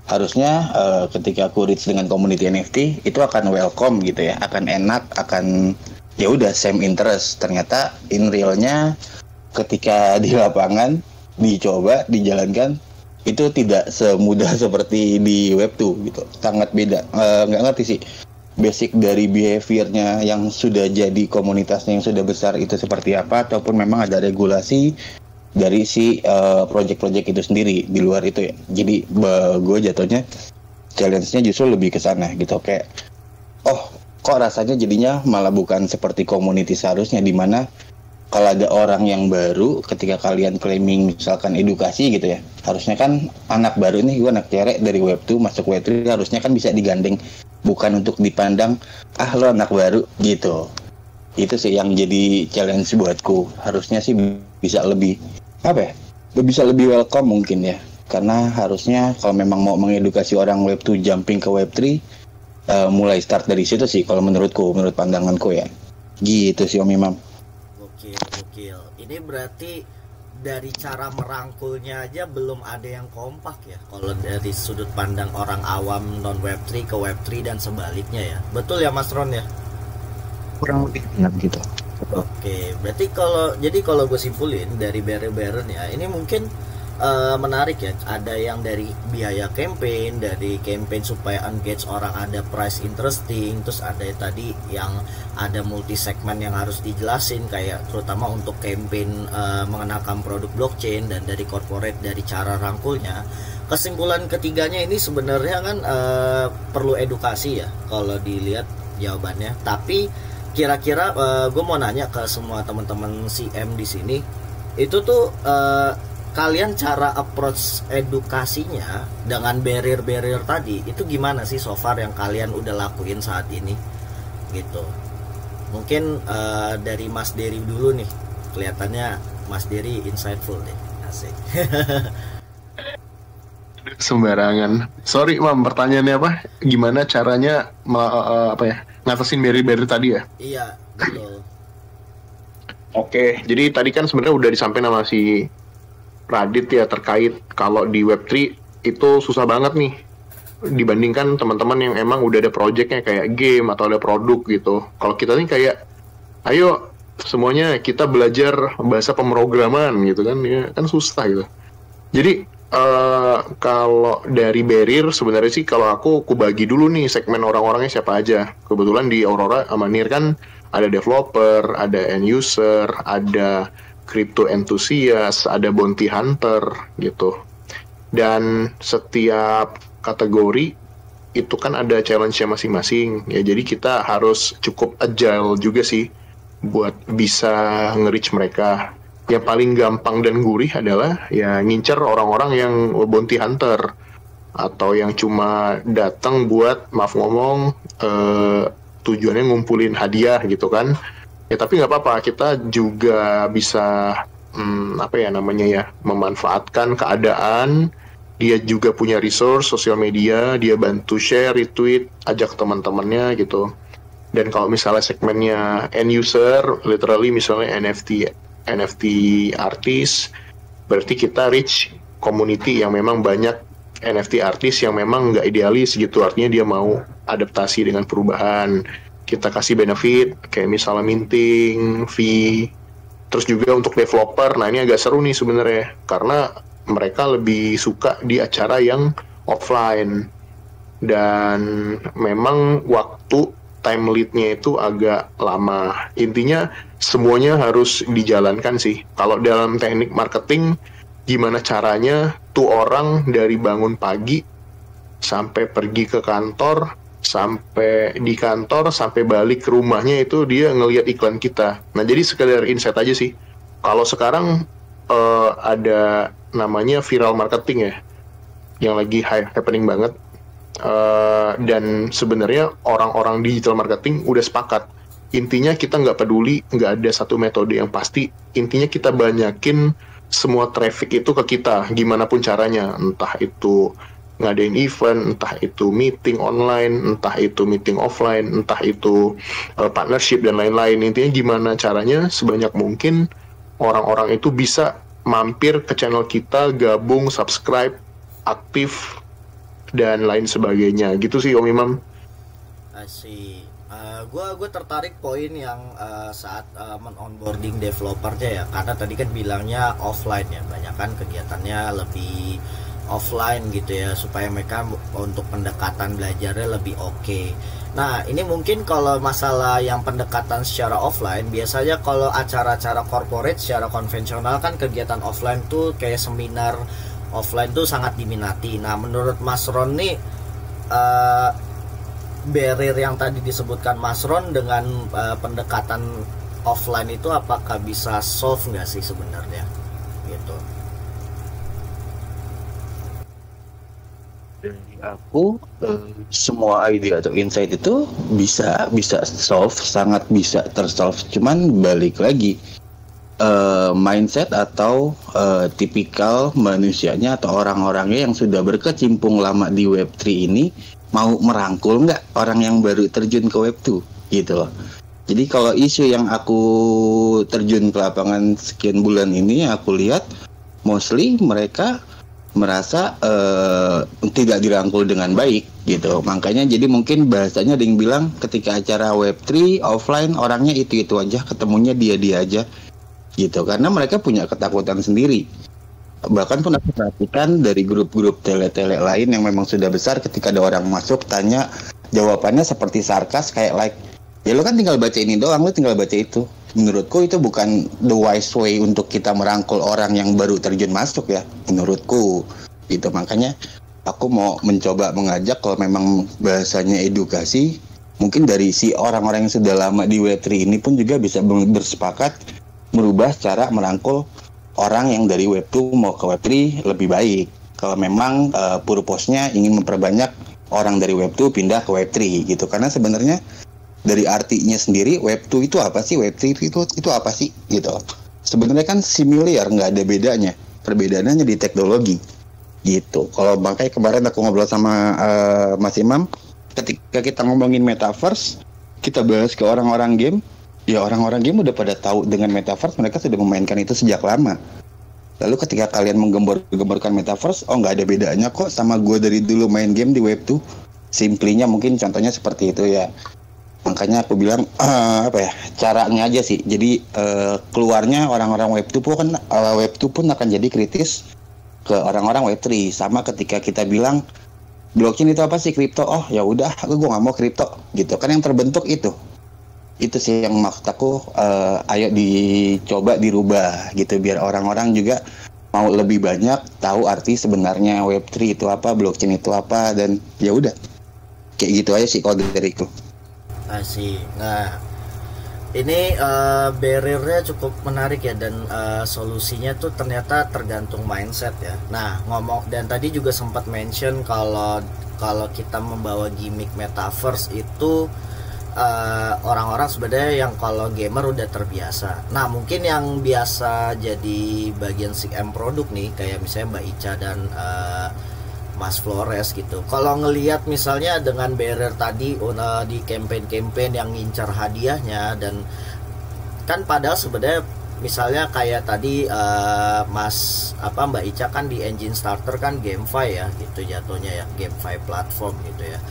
harusnya ketika aku reach dengan community NFT itu akan welcome gitu ya, akan enak, akan ya udah same interest. Ternyata in realnya ketika di lapangan dicoba dijalankan itu tidak semudah seperti di Web2 gitu, sangat beda. Nggak ngerti sih basic dari behaviornya yang sudah jadi komunitasnya yang sudah besar itu seperti apa, ataupun memang ada regulasi dari si project-project itu sendiri di luar itu ya. Jadi gue jatuhnya challenge-nya justru lebih ke sana gitu, kayak kok rasanya jadinya malah bukan seperti community seharusnya, dimana kalau ada orang yang baru ketika kalian claiming misalkan edukasi gitu ya, harusnya kan anak baru nih, gue anak cerek dari Web2 masuk Web3, harusnya kan bisa digandeng, bukan untuk dipandang lo anak baru gitu. Itu sih yang jadi challenge buatku. Harusnya sih bisa lebih bisa lebih welcome mungkin ya, karena harusnya kalau memang mau mengedukasi orang Web2 jumping ke Web3, mulai start dari situ sih kalau menurut pandanganku ya, gitu sih Om Imam. Gokil. Ini berarti dari cara merangkulnya aja belum ada yang kompak ya, kalau dari sudut pandang orang awam non Web3 ke Web3 dan sebaliknya ya. Betul ya Mas Ron ya? Kurang lebih gitu. Oke, berarti kalau gue simpulin dari barrier-barriernya ini mungkin menarik ya. Ada yang dari biaya campaign, dari campaign supaya engage orang, ada price interesting, terus ada tadi yang ada multi segmen yang harus dijelasin, kayak terutama untuk campaign mengenalkan produk blockchain, dan dari corporate dari cara rangkulnya. Kesimpulan ketiganya ini sebenarnya kan perlu edukasi ya kalau dilihat jawabannya. Tapi kira-kira gue mau nanya ke semua teman-teman CM di sini, itu tuh kalian cara approach edukasinya dengan barrier-barrier tadi itu gimana sih so far yang kalian udah lakuin saat ini gitu. Mungkin dari Mas Dery dulu nih, kelihatannya Mas Dery insightful deh, asik. Sembarangan. Sorry Mam, pertanyaannya apa? Gimana caranya ngatasin barrier-barrier tadi ya? Iya, betul. Oke, jadi tadi kan sebenarnya udah disampaikan sama si Radit ya, terkait kalau di Web3 itu susah banget nih dibandingkan teman-teman yang emang udah ada projectnya kayak game atau ada produk gitu. Kalau kita nih kayak ayo semuanya kita belajar bahasa pemrograman gitu kan, ya kan susah gitu. Jadi kalau dari barrier sebenarnya sih kalau aku bagi dulu nih segmen orang-orangnya siapa aja. Kebetulan di Aurora sama Nir kan ada developer, ada end user, ada crypto enthusiast, ada bounty hunter gitu. Dan setiap kategori itu kan ada challenge-nya masing-masing ya. Jadi kita harus cukup agile juga sih buat bisa nge-reach mereka. Yang paling gampang dan gurih adalah ya ngincer orang-orang yang bounty hunter atau yang cuma datang buat maaf ngomong tujuannya ngumpulin hadiah gitu kan. Ya tapi nggak apa-apa, kita juga bisa memanfaatkan keadaan. Dia juga punya resource sosial media, dia bantu share, retweet, ajak teman-temannya gitu. Dan kalau misalnya segmennya end user, literally misalnya NFT artis, berarti kita reach community yang memang banyak NFT artis yang memang nggak idealis gitu, artinya dia mau adaptasi dengan perubahan. Kita kasih benefit kayak misalnya minting, fee. Terus juga untuk developer, nah ini agak seru nih sebenarnya karena mereka lebih suka di acara yang offline dan memang waktu time lead-nya itu agak lama. Intinya semuanya harus dijalankan sih. Kalau dalam teknik marketing, gimana caranya tuh orang dari bangun pagi sampai pergi ke kantor, sampai di kantor, sampai balik ke rumahnya itu dia ngelihat iklan kita. Nah jadi sekedar insight aja sih. Kalau sekarang ada namanya viral marketing ya, yang lagi happening banget. Dan sebenarnya orang-orang digital marketing udah sepakat. Intinya kita nggak peduli, nggak ada satu metode yang pasti. Intinya kita banyakin semua traffic itu ke kita, gimana pun caranya. Entah itu ngadain event, entah itu meeting online, entah itu meeting offline, entah itu partnership dan lain-lain. Intinya gimana caranya sebanyak mungkin orang-orang itu bisa mampir ke channel kita, gabung, subscribe, aktif, dan lain sebagainya. Gitu sih Om Imam. Asik. Gue tertarik poin yang saat onboarding developernya ya, karena tadi kan bilangnya offline ya, banyak kan kegiatannya lebih offline gitu ya, supaya mereka untuk pendekatan belajarnya lebih oke. Nah ini mungkin kalau masalah yang pendekatan secara offline, biasanya kalau acara-acara corporate secara konvensional kan kegiatan offline tuh kayak seminar offline tuh sangat diminati. Nah menurut Mas Ron nih, barrier yang tadi disebutkan Mas Ron dengan pendekatan offline itu apakah bisa solve nggak sih sebenarnya gitu? Dari aku semua ide atau insight itu bisa solve, sangat bisa tersolve. Cuman balik lagi mindset atau tipikal manusianya atau orang-orangnya yang sudah berkecimpung lama di Web3 ini mau merangkul nggak orang yang baru terjun ke Web2 gitu loh. Jadi kalau isu yang aku terjun ke lapangan sekian bulan ini, aku lihat mostly mereka merasa tidak dirangkul dengan baik gitu. Makanya jadi mungkin bahasanya ada yang bilang ketika acara Web3 offline orangnya itu aja, ketemunya dia aja gitu, karena mereka punya ketakutan sendiri. Bahkan pun aku perhatikan dari grup-grup tele-tele lain yang memang sudah besar, ketika ada orang masuk tanya, jawabannya seperti sarkas kayak ya lo kan tinggal baca ini doang, lo tinggal baca itu. Menurutku itu bukan the wise way untuk kita merangkul orang yang baru terjun masuk ya, menurutku gitu. Makanya aku mau mencoba mengajak, kalau memang bahasanya edukasi, mungkin dari si orang-orang yang sudah lama di Web3 ini pun juga bisa bersepakat merubah cara merangkul orang yang dari Web2 mau ke Web3 lebih baik. Kalau memang purpose-nya ingin memperbanyak orang dari Web2 pindah ke Web3 gitu. Karena sebenarnya dari artinya sendiri Web2 itu apa sih, Web3 itu apa sih gitu. Sebenarnya kan similar, nggak ada bedanya. Perbedaannya di teknologi gitu. Kalau makanya kemarin aku ngobrol sama Mas Imam, ketika kita ngomongin metaverse, kita bahas ke orang-orang game. Ya orang-orang game udah pada tahu dengan metaverse, mereka sudah memainkan itu sejak lama. Lalu ketika kalian menggembor-gemborkan metaverse, nggak ada bedanya kok sama gue dari dulu main game di Web2. Simplinya mungkin contohnya seperti itu ya. Makanya aku bilang caranya aja sih. Jadi keluarnya orang-orang Web2 pun akan jadi kritis ke orang-orang Web3. Sama ketika kita bilang blockchain itu apa sih, kripto? Oh ya udah, gue nggak mau kripto gitu. Kan yang terbentuk itu sih yang maksud aku, ayo dicoba dirubah gitu, biar orang-orang juga mau lebih banyak tahu arti sebenarnya Web3 itu apa, blockchain itu apa, dan ya udah kayak gitu aja sih kalau dariku. Asik. Nah Ini barriernya cukup menarik ya, dan solusinya tuh ternyata tergantung mindset ya. Nah, ngomong dan tadi juga sempat mention kalau kita membawa gimmick metaverse itu orang-orang sebenarnya yang kalau gamer udah terbiasa. Nah, mungkin yang biasa jadi bagian CM produk nih, kayak misalnya Mbak Ica dan Mas Flores gitu. Kalau ngelihat misalnya dengan barrier tadi di campaign-campaign yang ngincar hadiahnya, dan kan padahal sebenarnya misalnya kayak tadi Mbak Ica kan di engine starter kan GameFi ya gitu jatuhnya ya, GameFi platform gitu ya.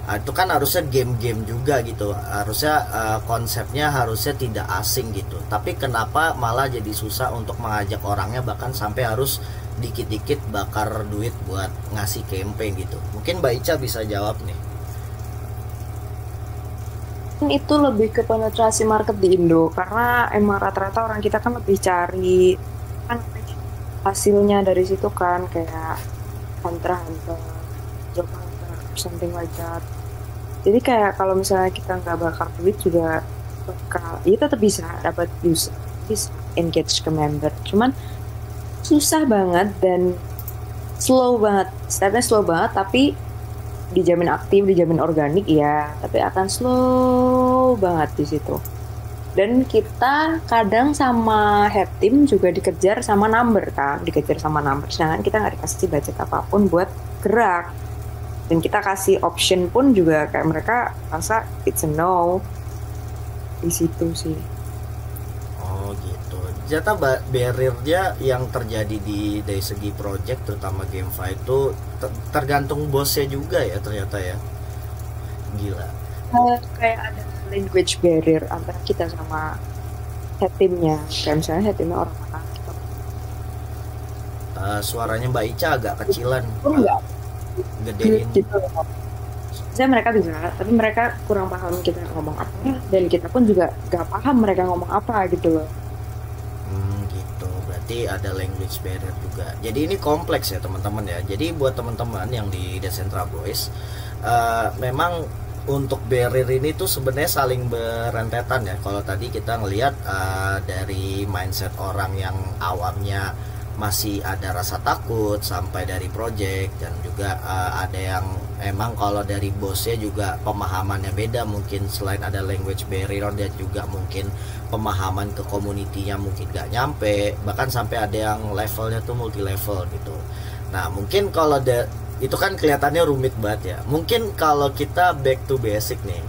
Itu kan harusnya game-game juga gitu, harusnya konsepnya harusnya tidak asing gitu. Tapi kenapa malah jadi susah untuk mengajak orangnya, bahkan sampai harus dikit-dikit bakar duit buat ngasih campaign gitu. Mungkin Mbak Ica bisa jawab nih. Itu lebih ke penetrasi market di Indo, karena emang rata-rata orang kita kan lebih cari kan hasilnya dari situ kan, kayak Hunter, Job Hunter, something like that. Jadi kayak kalau misalnya kita nggak bakar duit juga bakal, ya tetap bisa dapat user, bisa engage ke member. Cuman susah banget dan slow banget, stepnya slow banget, tapi dijamin aktif, dijamin organik ya, tapi akan slow banget di situ. Dan kita kadang sama head team juga dikejar sama number kan, sedangkan kita nggak dikasih budget apapun buat gerak. Dan kita kasih option pun juga kayak mereka rasa it's a no di situ sih. Oh gitu. Ternyata barriernya yang terjadi dari segi project terutama GameFi itu tergantung bosnya juga ya ternyata ya. Gila. Kayak ada language barrier antara kita sama head teamnya. Kayak misalnya head teamnya orang mana kita. Suaranya Mbak Ica agak kecilan. Enggak. Gedein. Gitu. Saya mereka bisa, tapi mereka kurang paham kita ngomong apa, dan kita pun juga gak paham mereka ngomong apa gitu loh. Gitu. Berarti ada language barrier juga. Jadi ini kompleks ya teman-teman ya. Jadi buat teman-teman yang di Decentra Boys, memang untuk barrier ini tuh sebenarnya saling berentetan ya. Kalau tadi kita ngelihat dari mindset orang yang awamnya masih ada rasa takut sampai dari project, dan juga ada yang emang kalau dari bosnya juga pemahamannya beda, mungkin selain ada language barrier dan juga mungkin pemahaman ke community-nya mungkin gak nyampe, bahkan sampai ada yang levelnya tuh multi level gitu. Nah mungkin kalau itu kan kelihatannya rumit banget ya. Mungkin kalau kita back to basic nih,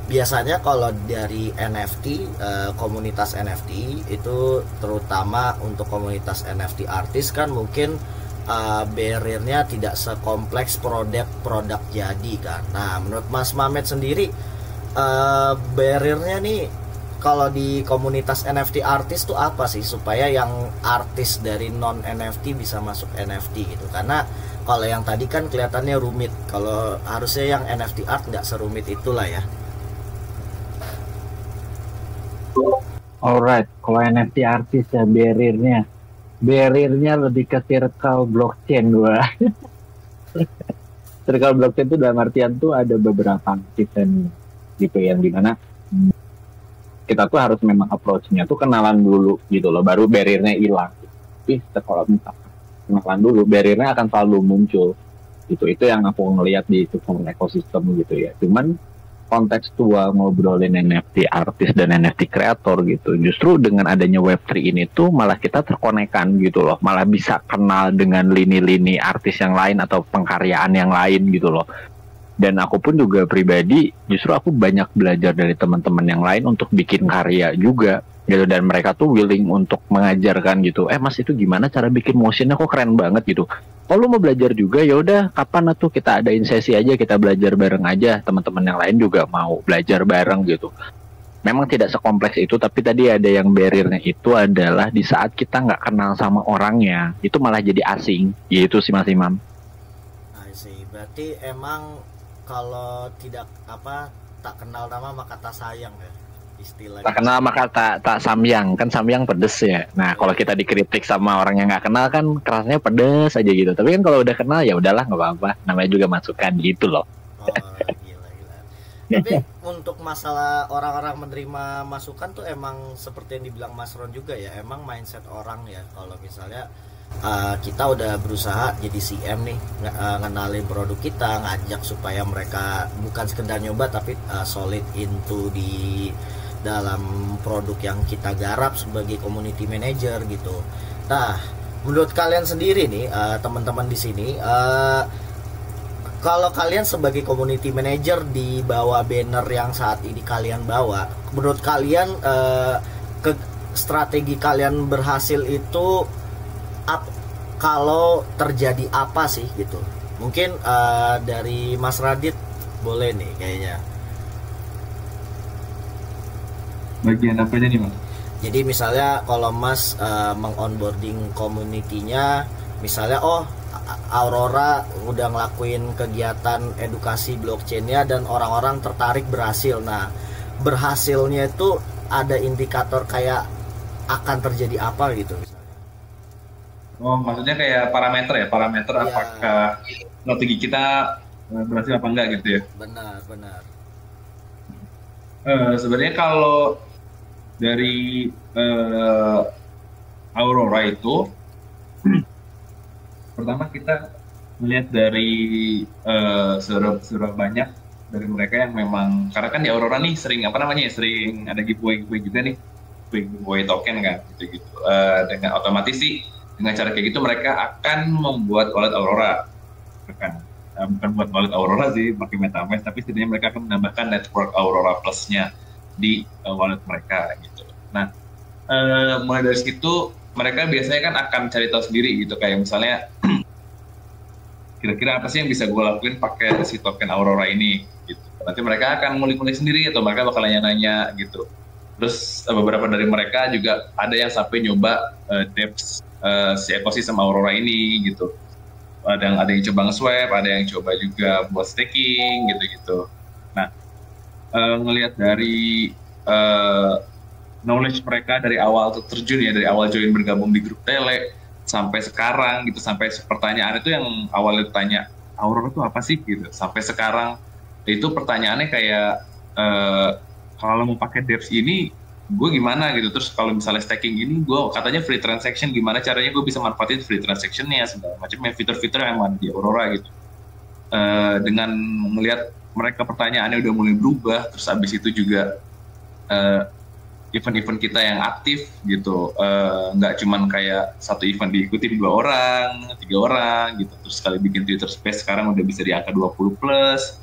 biasanya kalau dari NFT, komunitas NFT itu terutama untuk komunitas NFT artis kan mungkin barriernya tidak sekompleks produk jadi kan. Nah menurut Mas Mamet sendiri, barriernya nih kalau di komunitas NFT artis tuh apa sih supaya yang artis dari non NFT bisa masuk NFT gitu? Karena kalau yang tadi kan kelihatannya rumit, kalau harusnya yang NFT art nggak serumit itulah ya. Alright, kalau NFT artis ya barriernya lebih ke circle blockchain gua. Circle blockchain itu dalam artian tuh ada beberapa sistem gitu yang dimana kita tuh harus memang approach-nya tuh kenalan dulu gitu loh, baru barriernya hilang. Tapi kalau misalkan kenalan dulu, barriernya akan selalu muncul. Itu yang aku ngelihat di ekosistem gitu ya. Cuman kontekstual ngobrolin NFT artis dan NFT kreator gitu, justru dengan adanya Web3 ini tuh malah kita terkonekkan gitu loh, malah bisa kenal dengan lini-lini artis yang lain atau pengkaryaan yang lain gitu loh. Dan aku pun juga pribadi, justru aku banyak belajar dari teman-teman yang lain untuk bikin karya juga gitu, dan mereka tuh willing untuk mengajarkan gitu. Mas itu gimana cara bikin motionnya, kok keren banget gitu. Kalau mau belajar juga ya udah, kapan tuh kita adain sesi aja, kita belajar bareng aja. Teman-teman yang lain juga mau belajar bareng gitu. Memang tidak sekompleks itu, tapi tadi ada yang barriernya itu adalah di saat kita nggak kenal sama orangnya, itu malah jadi asing. Gitu sih Mas Imam. I see. Berarti emang kalau tidak tak kenal nama maka tak sayang ya, istilahnya. Tak kenal maka tak samyang, kan samyang pedes ya. Nah kalau kita dikritik sama orang yang nggak kenal kan kerasnya pedes aja gitu. Tapi kan kalau udah kenal ya udahlah, nggak apa-apa. Namanya juga masukan gitu loh. Oh gila. Tapi untuk masalah orang-orang menerima masukan tuh emang seperti yang dibilang Mas Ron juga ya, emang mindset orang ya. Kalau misalnya kita udah berusaha jadi CM nih, ngenalin produk kita, ngajak supaya mereka bukan sekedar nyoba tapi solid into di dalam produk yang kita garap sebagai community manager gitu. Nah, menurut kalian sendiri nih teman-teman di sini, kalau kalian sebagai community manager di bawah banner yang saat ini kalian bawa, menurut kalian strategi kalian berhasil itu kalau terjadi apa sih gitu? Mungkin dari Mas Radit boleh nih kayaknya. Bagian apanya nih Mas? Jadi misalnya kalau Mas mengonboarding community-nya, misalnya Aurora udah ngelakuin kegiatan edukasi blockchain-nya dan orang-orang tertarik berhasil. Nah, berhasilnya itu ada indikator kayak akan terjadi apa gitu misalnya. Oh, maksudnya kayak parameter ya, parameter Ya. apakah strategi kita berhasil apa enggak gitu ya? Benar. Sebenarnya kalau dari Aurora itu, pertama kita melihat dari seberapa banyak dari mereka yang memang, karena kan di Aurora nih sering sering ada giveaway juga nih, giveaway token kan gitu. Dengan otomatis sih dengan cara kayak gitu mereka akan membuat wallet Aurora, bukan buat wallet Aurora sih pakai MetaMask, tapi setidaknya mereka akan menambahkan network Aurora Plus-nya di wallet mereka gitu. Nah, mulai dari situ mereka biasanya kan akan cari tahu sendiri gitu, kayak misalnya kira-kira apa sih yang bisa gue lakuin pakai si token Aurora ini gitu. Nanti mereka akan ngulik-ngulik sendiri atau mereka bakal nanya-nanya gitu. Terus beberapa dari mereka juga ada yang sampai nyoba dApps si ekosistem Aurora ini gitu. Ada yang coba nge-swap, ada yang coba juga buat staking gitu-gitu. Nah, ngelihat dari knowledge mereka dari awal terjun ya, dari awal join bergabung di grup Tele sampai sekarang gitu, sampai pertanyaan itu yang awalnya tanya Aurora itu apa sih gitu, sampai sekarang itu pertanyaannya kayak kalau mau pakai dApps ini gue gimana gitu, terus kalau misalnya staking ini gue katanya free transaction, gimana caranya gue bisa manfaatin free transactionnya segala macamnya, fitur-fitur yang ada di Aurora gitu. Dengan melihat mereka pertanyaannya udah mulai berubah, terus abis itu juga event-event kita yang aktif gitu, nggak cuman kayak satu event diikuti 2 orang, 3 orang gitu, terus sekali bikin Twitter Space sekarang udah bisa di angka 20 plus.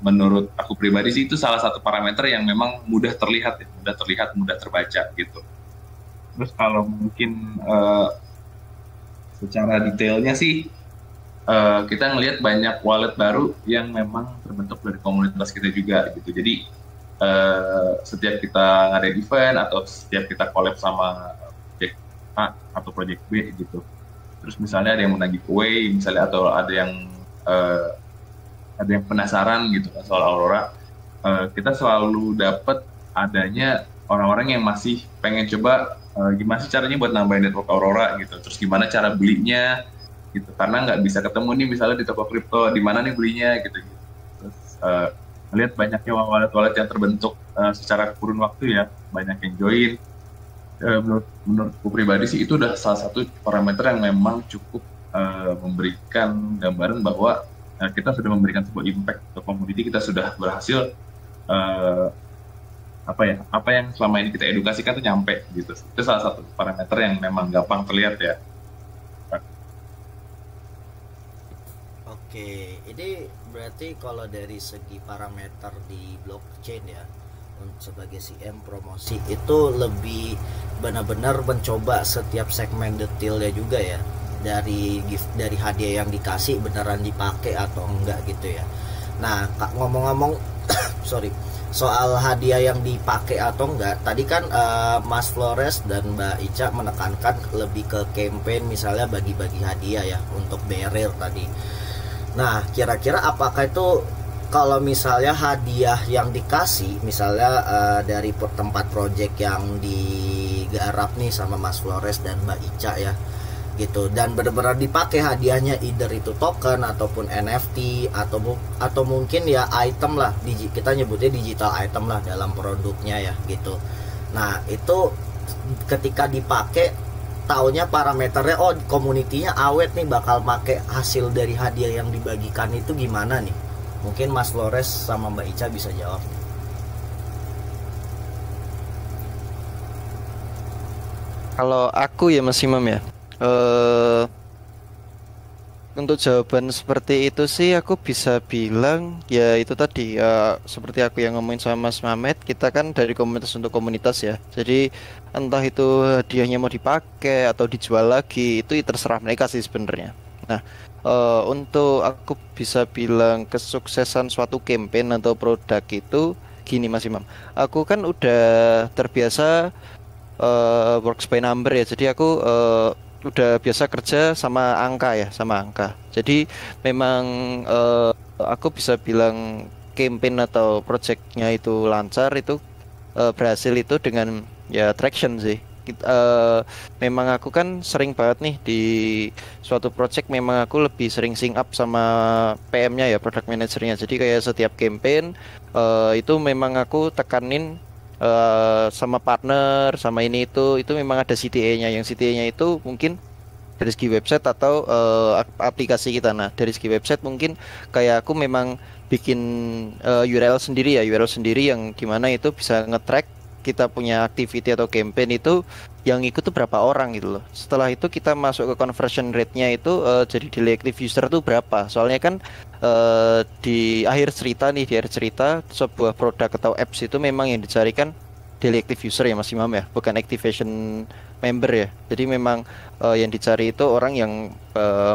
Menurut aku pribadi sih itu salah satu parameter yang memang mudah terlihat, mudah terbaca gitu. Terus kalau mungkin secara detailnya sih kita ngelihat banyak wallet baru yang memang terbentuk dari komunitas kita juga gitu. Jadi setiap kita ngadain event atau setiap kita collab sama project A atau project B gitu, terus misalnya ada yang menagih giveaway misalnya, atau ada yang penasaran gitu soal Aurora, kita selalu dapat adanya orang-orang yang masih pengen coba gimana sih caranya buat nambahin network Aurora gitu, terus gimana cara belinya gitu, karena nggak bisa ketemu nih misalnya di toko kripto, di mana nih belinya gitu. Terus melihat banyaknya wallet-wallet yang terbentuk secara kurun waktu ya, banyak yang join. Menurutku pribadi sih itu udah salah satu parameter yang memang cukup memberikan gambaran bahwa kita sudah memberikan sebuah impact ke community, kita sudah berhasil apa yang selama ini kita edukasikan tuh nyampe gitu. Itu salah satu parameter yang memang gampang terlihat ya. Oke, ini berarti kalau dari segi parameter di blockchain ya, sebagai CM promosi itu lebih benar-benar mencoba setiap segmen detailnya juga ya, dari hadiah yang dikasih beneran dipakai atau enggak gitu ya. Nah, ngomong-ngomong soal hadiah yang dipakai atau enggak, tadi kan Mas Flores dan Mbak Ica menekankan lebih ke campaign, misalnya bagi-bagi hadiah ya untuk bearer tadi. Nah, kira-kira apakah itu kalau misalnya hadiah yang dikasih misalnya dari tempat project yang digarap nih sama Mas Flores dan Mbak Ica ya, gitu, dan benar-benar dipakai hadiahnya, either itu token ataupun NFT atau mungkin ya item lah, kita nyebutnya digital item lah dalam produknya ya gitu. Nah itu ketika dipakai, taunya parameternya komunitinya awet nih, bakal pakai hasil dari hadiah yang dibagikan itu gimana nih? Mungkin Mas Flores sama Mbak Ica bisa jawab. Kalau aku ya Mas Imam ya, untuk jawaban seperti itu sih aku bisa bilang ya itu tadi ya, seperti aku yang ngomongin sama Mas Mamet, kita kan dari komunitas untuk komunitas ya. Jadi entah itu hadiahnya mau dipakai atau dijual lagi, itu terserah mereka sih sebenarnya. Nah, untuk aku bisa bilang kesuksesan suatu campaign atau produk itu gini Mas Imam. Aku kan udah terbiasa works by number ya. Jadi aku udah biasa kerja sama angka ya, sama angka. Jadi memang aku bisa bilang campaign atau projectnya itu lancar, itu berhasil itu dengan ya traction sih. Memang aku kan sering banget nih di suatu project, memang aku lebih sering sync up sama PM-nya ya, product managernya. Jadi kayak setiap campaign itu memang aku tekanin sama partner, sama ini itu memang ada CTA-nya. Yang CTA-nya itu mungkin dari segi website atau aplikasi kita. Nah dari segi website mungkin kayak aku memang bikin URL sendiri ya, URL sendiri yang gimana itu bisa nge-track kita punya activity atau campaign itu yang ikut tuh berapa orang gitu loh. Setelah itu kita masuk ke conversion rate-nya itu jadi daily active user tuh berapa. Soalnya kan di akhir cerita sebuah produk atau apps itu memang yang dicarikan daily active user ya Mas Imam ya, bukan activation member ya. Jadi memang yang dicari itu orang yang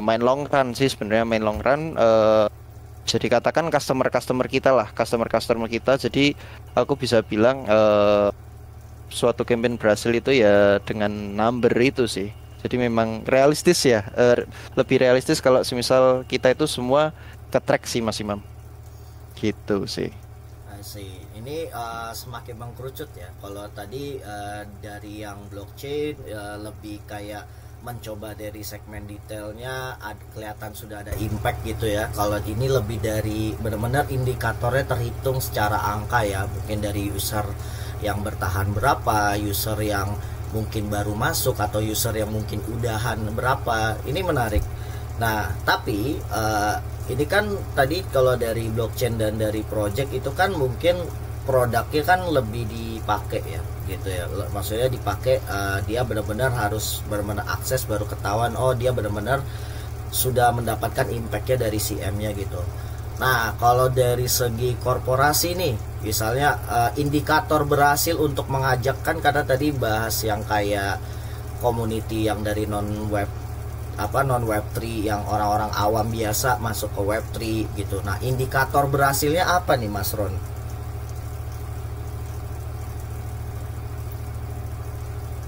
main long run sih sebenarnya, main long run. Jadi katakan customer kita lah, customer kita. Jadi aku bisa bilang suatu campaign berhasil itu ya dengan number itu sih. Jadi memang realistis ya, lebih realistis kalau semisal kita itu semua ke-track sih Mas Imam. Gitu sih. Ini semakin mengkerucut ya. Kalau tadi dari yang blockchain lebih kayak mencoba dari segmen detailnya, kelihatan sudah ada impact gitu ya. Kalau ini lebih dari benar-benar indikatornya terhitung secara angka ya, mungkin dari user yang bertahan berapa, user yang mungkin baru masuk, atau user yang mungkin udahan berapa. Ini menarik. Nah tapi ini kan tadi kalau dari blockchain dan dari project itu kan mungkin produknya kan lebih dipakai ya gitu ya, maksudnya dipakai dia benar-benar harus benar-benar akses baru ketahuan dia benar-benar sudah mendapatkan impactnya dari CM-nya gitu. Nah kalau dari segi korporasi nih, misalnya indikator berhasil untuk mengajakkan, karena tadi bahas yang kayak community yang dari non Web3 yang orang-orang awam biasa masuk ke Web3 gitu. Nah indikator berhasilnya apa nih Mas Ron?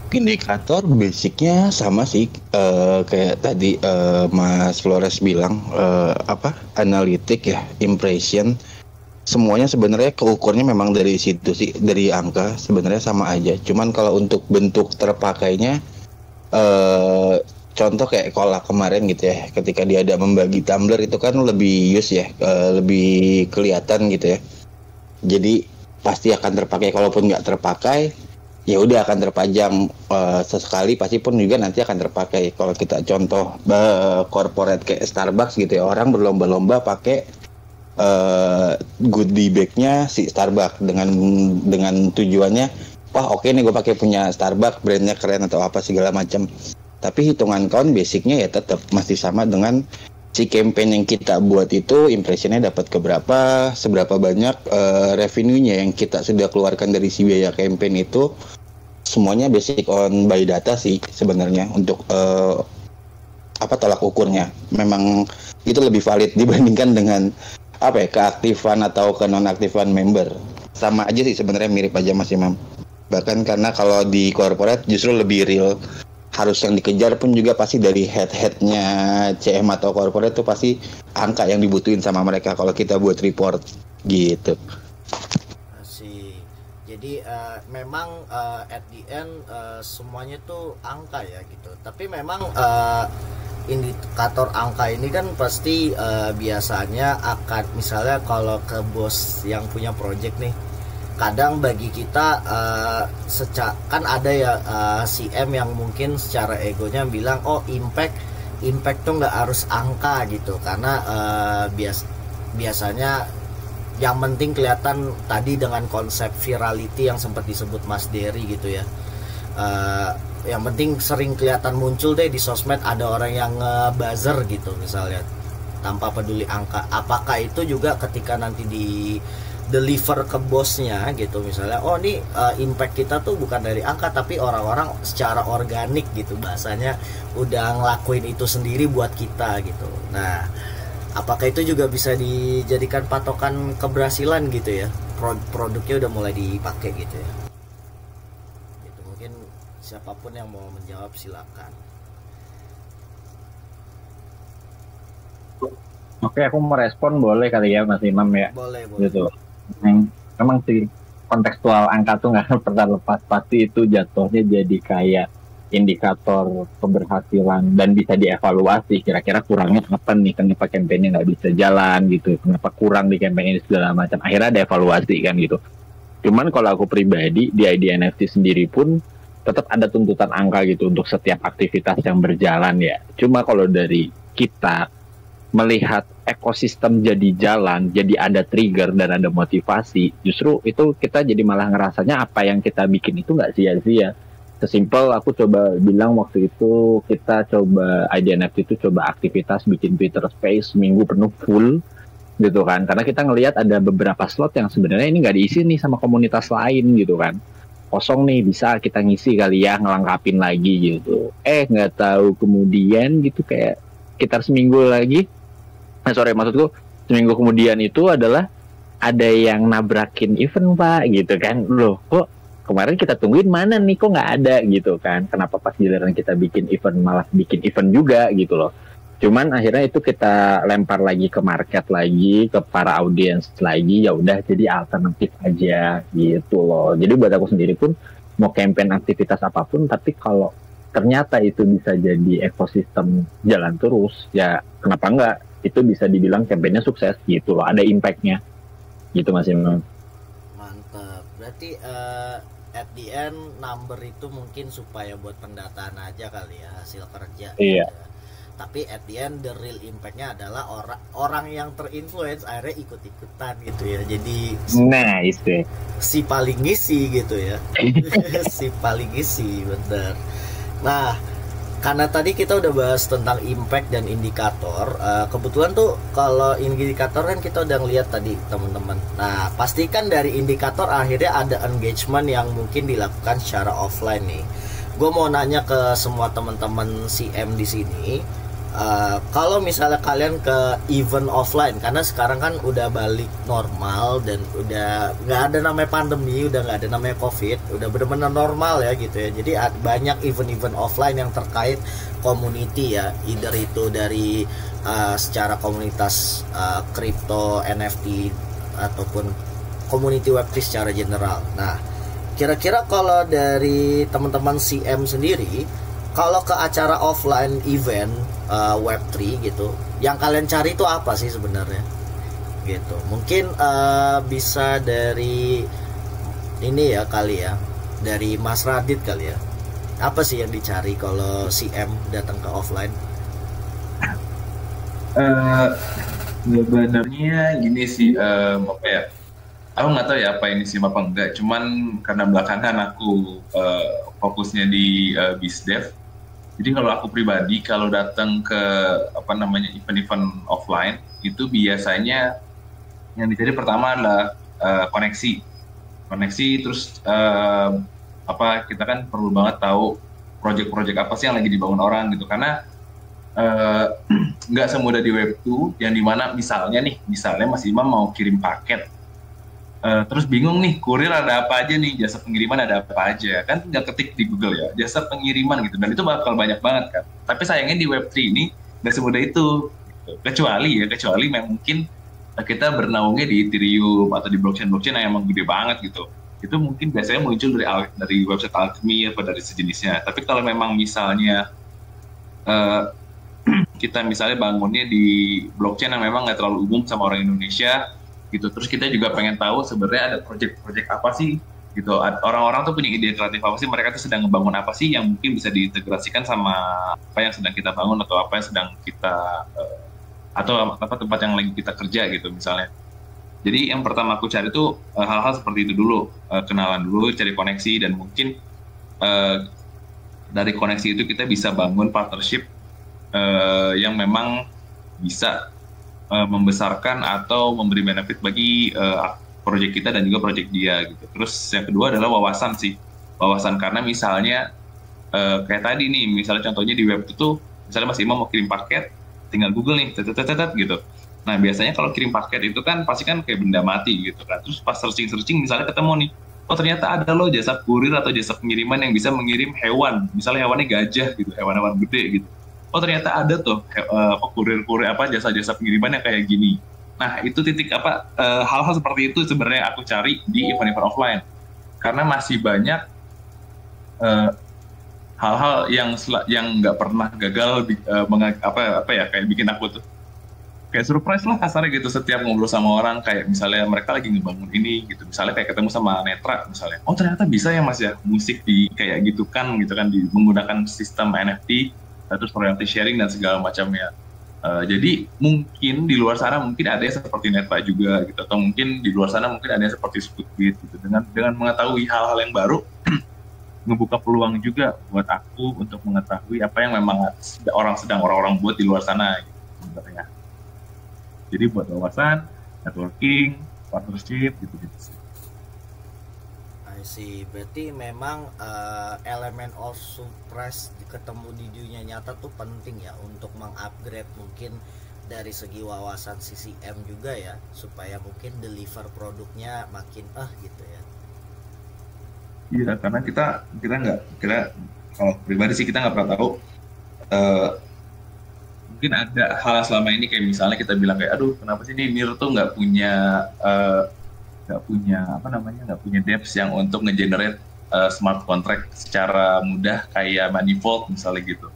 Indikator basicnya sama sih, kayak tadi Mas Flores bilang, analitik ya, impression, semuanya sebenarnya keukurnya memang dari situ sih, dari angka sebenarnya sama aja. Cuman kalau untuk bentuk terpakainya, contoh kayak kolak kemarin gitu ya, ketika dia ada membagi tumbler itu kan lebih use ya, lebih kelihatan gitu ya. Jadi pasti akan terpakai, kalaupun nggak terpakai ya udah akan terpajang sesekali, pasti pun juga nanti akan terpakai. Kalau kita contoh corporate kayak Starbucks gitu ya, orang berlomba-lomba pakai goodie bag-nya si Starbucks dengan tujuannya, wah oke nih gue pakai punya Starbucks, brandnya keren atau apa segala macam. Tapi hitungan count basicnya ya tetap masih sama dengan si campaign yang kita buat itu, impressionnya dapat keberapa, seberapa banyak revenue-nya yang kita sudah keluarkan dari si biaya campaign itu. Semuanya basic on by data sih sebenarnya untuk tolak ukurnya. Memang itu lebih valid dibandingkan dengan keaktifan atau kenonaktifan member. Sama aja sih sebenarnya, mirip aja Mas Imam. Bahkan karena kalau di corporate justru lebih real, harus yang dikejar pun juga pasti dari head-headnya CM atau corporate tuh pasti angka yang dibutuhin sama mereka kalau kita buat report gitu. Jadi memang at the end semuanya tuh angka ya gitu. Tapi memang indikator angka ini kan pasti biasanya akan, misalnya kalau ke bos yang punya project nih, kadang bagi kita kan ada ya CM yang mungkin secara egonya bilang oh impact tuh nggak harus angka gitu, karena biasanya yang penting kelihatan tadi dengan konsep virality yang sempat disebut Mas Dery gitu ya. Yang penting sering kelihatan muncul deh di sosmed ada orang yang buzzer gitu misalnya, tanpa peduli angka. Apakah itu juga ketika nanti di deliver ke bosnya gitu misalnya, oh ini impact kita tuh bukan dari angka tapi orang-orang secara organik gitu, bahasanya udah ngelakuin itu sendiri buat kita gitu. Nah, apakah itu juga bisa dijadikan patokan keberhasilan gitu ya, produknya udah mulai dipakai gitu ya gitu. Mungkin siapapun yang mau menjawab silakan. Oke, aku mau respon boleh kali ya Mas Imam ya. Boleh. Gitu. Memang sih kontekstual angka tuh nggak pernah lepas, pasti itu jatuhnya jadi kayak indikator keberhasilan dan bisa dievaluasi kira-kira kurangnya apa nih, kenapa kampanye nggak bisa jalan gitu, kenapa kurang di kampanye ini segala macam, akhirnya ada evaluasi kan gitu. Cuman kalau aku pribadi di ID NFT sendiri pun tetap ada tuntutan angka gitu untuk setiap aktivitas yang berjalan ya. Cuma kalau dari kita melihat ekosistem jadi jalan, jadi ada trigger dan ada motivasi, justru itu kita jadi malah ngerasanya apa yang kita bikin itu nggak sia-sia. Sesimpel aku coba bilang waktu itu kita coba ID NFT itu coba aktivitas bikin Twitter Space seminggu penuh full gitu kan, karena kita ngelihat ada beberapa slot yang sebenarnya ini nggak diisi nih sama komunitas lain gitu kan, kosong nih, bisa kita ngisi kali ya, ngelengkapin lagi gitu. Nggak tahu kemudian gitu kayak sekitar seminggu lagi, maksudku seminggu kemudian itu adalah ada yang nabrakin event Pak gitu kan, loh kok kemarin kita tungguin mana nih kok nggak ada gitu kan, kenapa pas giliran kita bikin event malah bikin event juga gitu loh. Cuman akhirnya itu kita lempar lagi ke market lagi, ke para audiens lagi, ya udah jadi alternatif aja gitu loh. Jadi buat aku sendiri pun mau campaign aktivitas apapun, tapi kalau ternyata itu bisa jadi ekosistem jalan terus, ya kenapa enggak, itu bisa dibilang campaignnya sukses gitu loh, ada impactnya gitu Mas Imam. Mantap, berarti at the end number itu mungkin supaya buat pendataan aja kali ya, hasil kerja. Iya. Tapi at the end the real impactnya adalah orang yang terinfluence akhirnya ikut-ikutan gitu ya. Jadi nah itu si paling ngisi gitu ya. Si paling ngisi, bener. Nah, karena tadi kita udah bahas tentang impact dan indikator, kebetulan tuh kalau indikator kan kita udah ngeliat tadi teman-teman. Nah, pastikan dari indikator akhirnya ada engagement yang mungkin dilakukan secara offline nih. Gue mau nanya ke semua teman-teman CM di sini, kalau misalnya kalian ke event offline, karena sekarang kan udah balik normal dan udah nggak ada namanya pandemi, udah nggak ada namanya COVID, udah benar-benar normal ya gitu ya. Jadi banyak event-event offline yang terkait community ya, either itu dari secara komunitas crypto, NFT ataupun community Web3 secara general. Nah, kira-kira kalau dari teman-teman CM sendiri, kalau ke acara offline event Web3 gitu, yang kalian cari itu apa sih sebenarnya? Gitu. Mungkin bisa dari ini ya kali ya, dari Mas Radit kali ya. Apa sih yang dicari kalau CM datang ke offline? Sebenarnya gini sih, apa ya? Aku nggak tahu ya apa ini sih apa enggak. Cuman karena belakangan aku fokusnya di BizDev. Jadi kalau aku pribadi kalau datang ke event-event offline itu biasanya yang dicari pertama adalah koneksi, terus kita kan perlu banget tahu proyek-proyek apa sih yang lagi dibangun orang gitu, karena nggak semudah di Web2 yang dimana misalnya Mas Imam mau kirim paket, terus bingung nih kurir ada apa aja nih, jasa pengiriman ada apa aja, kan tinggal ketik di Google ya jasa pengiriman gitu, dan itu bakal banyak banget kan. Tapi sayangnya di Web3 ini nggak semudah itu gitu. kecuali memang mungkin kita bernaungnya di Ethereum atau di blockchain yang emang gede banget gitu. itu mungkin biasanya muncul dari website Alchemy atau dari sejenisnya. Tapi kalau memang misalnya kita misalnya bangunnya di blockchain yang memang nggak terlalu umum sama orang Indonesia gitu, terus kita juga pengen tahu sebenarnya ada project-project apa sih gitu, orang-orang tuh punya ide kreatif apa sih, mereka tuh sedang ngebangun apa sih yang mungkin bisa diintegrasikan sama apa yang sedang kita bangun atau apa yang sedang kita atau apa tempat yang lagi kita kerja gitu misalnya. Jadi yang pertama aku cari tuh hal-hal seperti itu dulu, kenalan dulu, cari koneksi, dan mungkin dari koneksi itu kita bisa bangun partnership yang memang bisa membesarkan atau memberi benefit bagi proyek kita dan juga proyek dia gitu. Terus yang kedua adalah wawasan sih, wawasan, karena misalnya kayak tadi nih, misalnya contohnya di web itu misalnya Mas Imam mau kirim paket, tinggal Google nih, tetetetet gitu. Nah biasanya kalau kirim paket itu kan pasti kan kayak benda mati gitu kan. Terus pas searching misalnya ketemu nih, oh ternyata ada loh jasa kurir atau jasa pengiriman yang bisa mengirim hewan, misalnya hewannya gajah gitu, hewan-hewan gede gitu. Oh ternyata ada tuh kurir-kurir apa jasa-jasa pengiriman yang kayak gini. Nah itu titik apa hal-hal seperti itu sebenarnya aku cari di event-event offline, karena masih banyak hal-hal yang nggak pernah gagal kayak bikin aku tuh kayak surprise lah kasarnya gitu setiap ngobrol sama orang, kayak misalnya mereka lagi ngebangun ini gitu, misalnya kayak ketemu sama Netra misalnya, oh ternyata bisa ya Mas ya musik di kayak gitu kan menggunakan sistem NFT, terus royalty sharing dan segala macamnya. Jadi mungkin di luar sana mungkin ada yang seperti Netra juga gitu, atau mungkin di luar sana mungkin ada yang seperti Squidbeat gitu. Dengan mengetahui hal-hal yang baru ngebuka peluang juga buat aku untuk mengetahui apa yang memang orang-orang buat di luar sana gitu sebenarnya. Jadi buat wawasan, networking, partnership gitu-gitu sih. I see. Berarti memang elemen of surprise ketemu di dunia nyata tuh penting ya untuk mengupgrade mungkin dari segi wawasan CCM juga ya, supaya mungkin deliver produknya makin gitu ya. Iya, karena kita kalau pribadi sih kita nggak pernah tahu mungkin ada hal selama ini kayak misalnya kita bilang kayak aduh kenapa sih NIR tuh nggak punya dApps yang untuk ngegenerate smart contract secara mudah kayak Manifold misalnya gitu.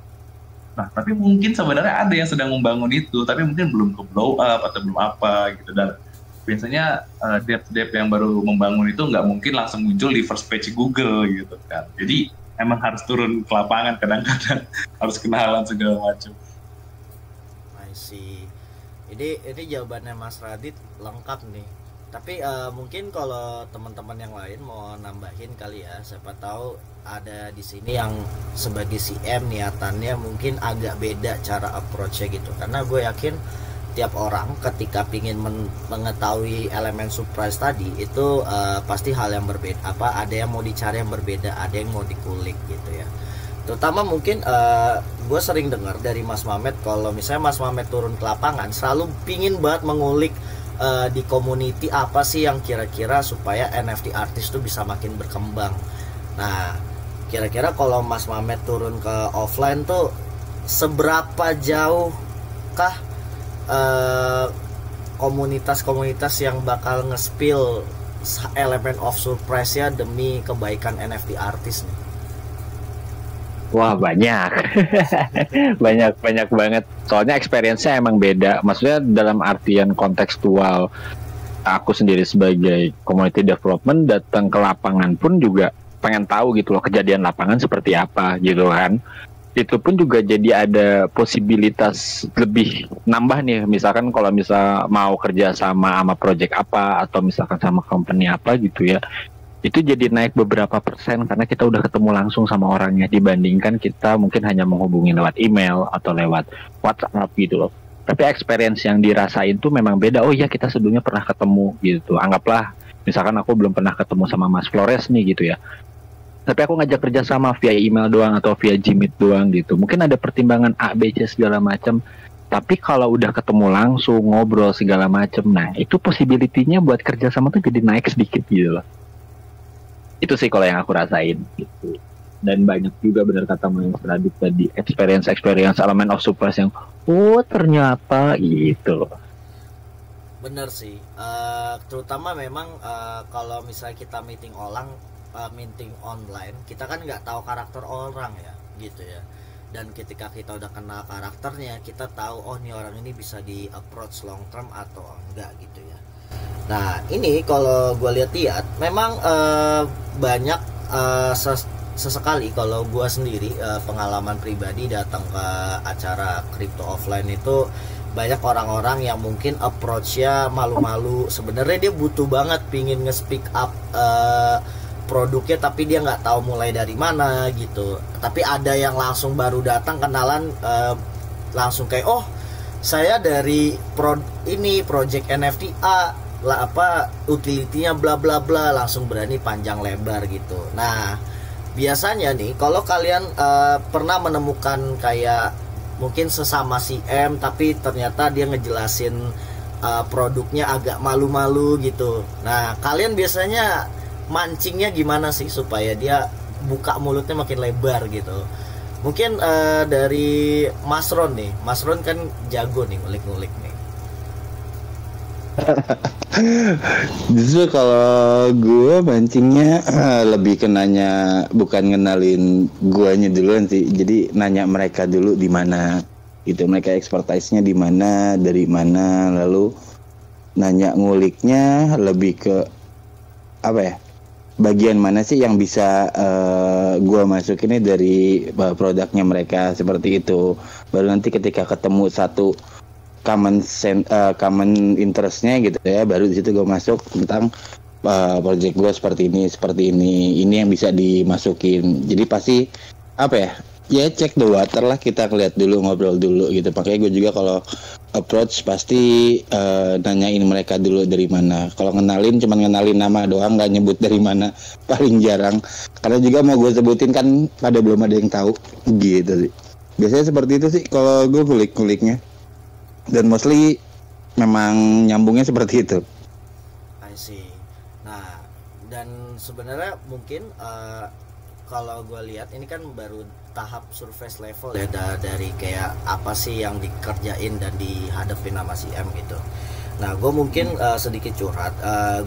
Nah tapi mungkin sebenarnya ada yang sedang membangun itu, tapi mungkin belum ke blow up atau belum apa gitu, dan biasanya dev yang baru membangun itu nggak mungkin langsung muncul di first page Google gitu kan. Jadi emang harus turun ke lapangan kadang-kadang, harus kenalan segala macam. I see. Ini jawabannya Mas Radit lengkap nih. Tapi mungkin kalau teman-teman yang lain mau nambahin kali ya, siapa tahu ada di sini yang sebagai CM niatannya mungkin agak beda cara approach-nya gitu. Karena gue yakin tiap orang ketika pingin mengetahui elemen surprise tadi itu pasti hal yang berbeda, ada yang mau dicari yang berbeda, ada yang mau dikulik gitu ya. Terutama mungkin gue sering dengar dari Mas Mamet, kalau misalnya Mas Mamet turun ke lapangan selalu pingin banget mengulik di community apa sih yang kira-kira supaya NFT artis tuh bisa makin berkembang. Nah kira-kira kalau Mas Mamet turun ke offline tuh seberapa jauh kah komunitas-komunitas yang bakal nge-spill elemen of surprise ya demi kebaikan NFT artis nih? Wah banyak, banyak banget. Soalnya experience-nya emang beda. Maksudnya dalam artian kontekstual, aku sendiri sebagai community development datang ke lapangan pun juga pengen tahu gitu loh kejadian lapangan seperti apa gitu kan. Itu pun juga jadi ada posibilitas lebih nambah nih, misalkan kalau misal mau kerja sama project apa atau misalkan sama company apa gitu ya, itu jadi naik beberapa persen karena kita udah ketemu langsung sama orangnya dibandingkan kita mungkin hanya menghubungi lewat email atau lewat WhatsApp gitu loh. Tapi experience yang dirasain tuh memang beda. Oh iya kita sebelumnya pernah ketemu gitu. Anggaplah misalkan aku belum pernah ketemu sama Mas Flores nih gitu ya, tapi aku ngajak kerja sama via email doang atau via Gmeet doang gitu. Mungkin ada pertimbangan A, B, C segala macam. Tapi kalau udah ketemu langsung, ngobrol segala macam, nah itu possibility-nya buat kerja sama tuh jadi naik sedikit gitu loh. Itu sih kalau yang aku rasain gitu. Dan banyak juga benar kata Mas Radit tadi, experience elemen of surprise yang oh ternyata gitu loh. Bener sih. Terutama memang kalau misalnya kita meeting online, kita kan nggak tahu karakter orang ya, gitu ya. Dan ketika kita udah kenal karakternya, kita tahu oh nih orang ini bisa di approach long term atau enggak gitu ya. Nah ini kalau gue lihat-lihat, memang banyak sesekali kalau gue sendiri pengalaman pribadi datang ke acara crypto offline itu banyak orang-orang yang mungkin approach-nya malu-malu. Sebenarnya dia butuh banget pingin nge-speak up produknya, tapi dia nggak tahu mulai dari mana gitu. Tapi ada yang langsung baru datang kenalan, langsung kayak oh saya dari project NFT A lah, apa utility-nya bla bla bla, langsung berani panjang lebar gitu. Nah biasanya nih kalau kalian pernah menemukan kayak mungkin sesama CM tapi ternyata dia ngejelasin produknya agak malu-malu gitu. Nah kalian biasanya mancingnya gimana sih supaya dia buka mulutnya makin lebar gitu? Mungkin dari Mas Ron nih. Mas Ron kan jago nih ngulik-ngulik nih. Justru kalau gue mancingnya lebih ke nanya, bukan ngenalin guanya duluan sih. Jadi nanya mereka dulu di mana gitu, mereka expertise-nya di mana, dari mana, lalu nanya nguliknya lebih ke apa ya? Bagian mana sih yang bisa gue masukin dari produknya mereka, seperti itu. Baru nanti ketika ketemu satu common interestnya gitu ya, baru di situ gue masuk tentang project gue seperti ini yang bisa dimasukin. Jadi pasti apa ya cek the water lah, kita lihat dulu, ngobrol dulu gitu. Makanya gue juga kalau approach pasti nanyain mereka dulu dari mana. Kalau ngenalin cuman ngenalin nama doang, nggak nyebut dari mana, paling jarang. Karena juga mau gue sebutin kan belum ada yang tahu gitu sih. Biasanya seperti itu sih kalau gue kulik-kuliknya. Dan mostly memang nyambungnya seperti itu. I see. Nah, dan sebenarnya mungkin kalau gue lihat ini kan baru tahap surface level ya, dari kayak apa sih yang dikerjain dan dihadapin sama si M gitu. Nah, gue mungkin sedikit curhat.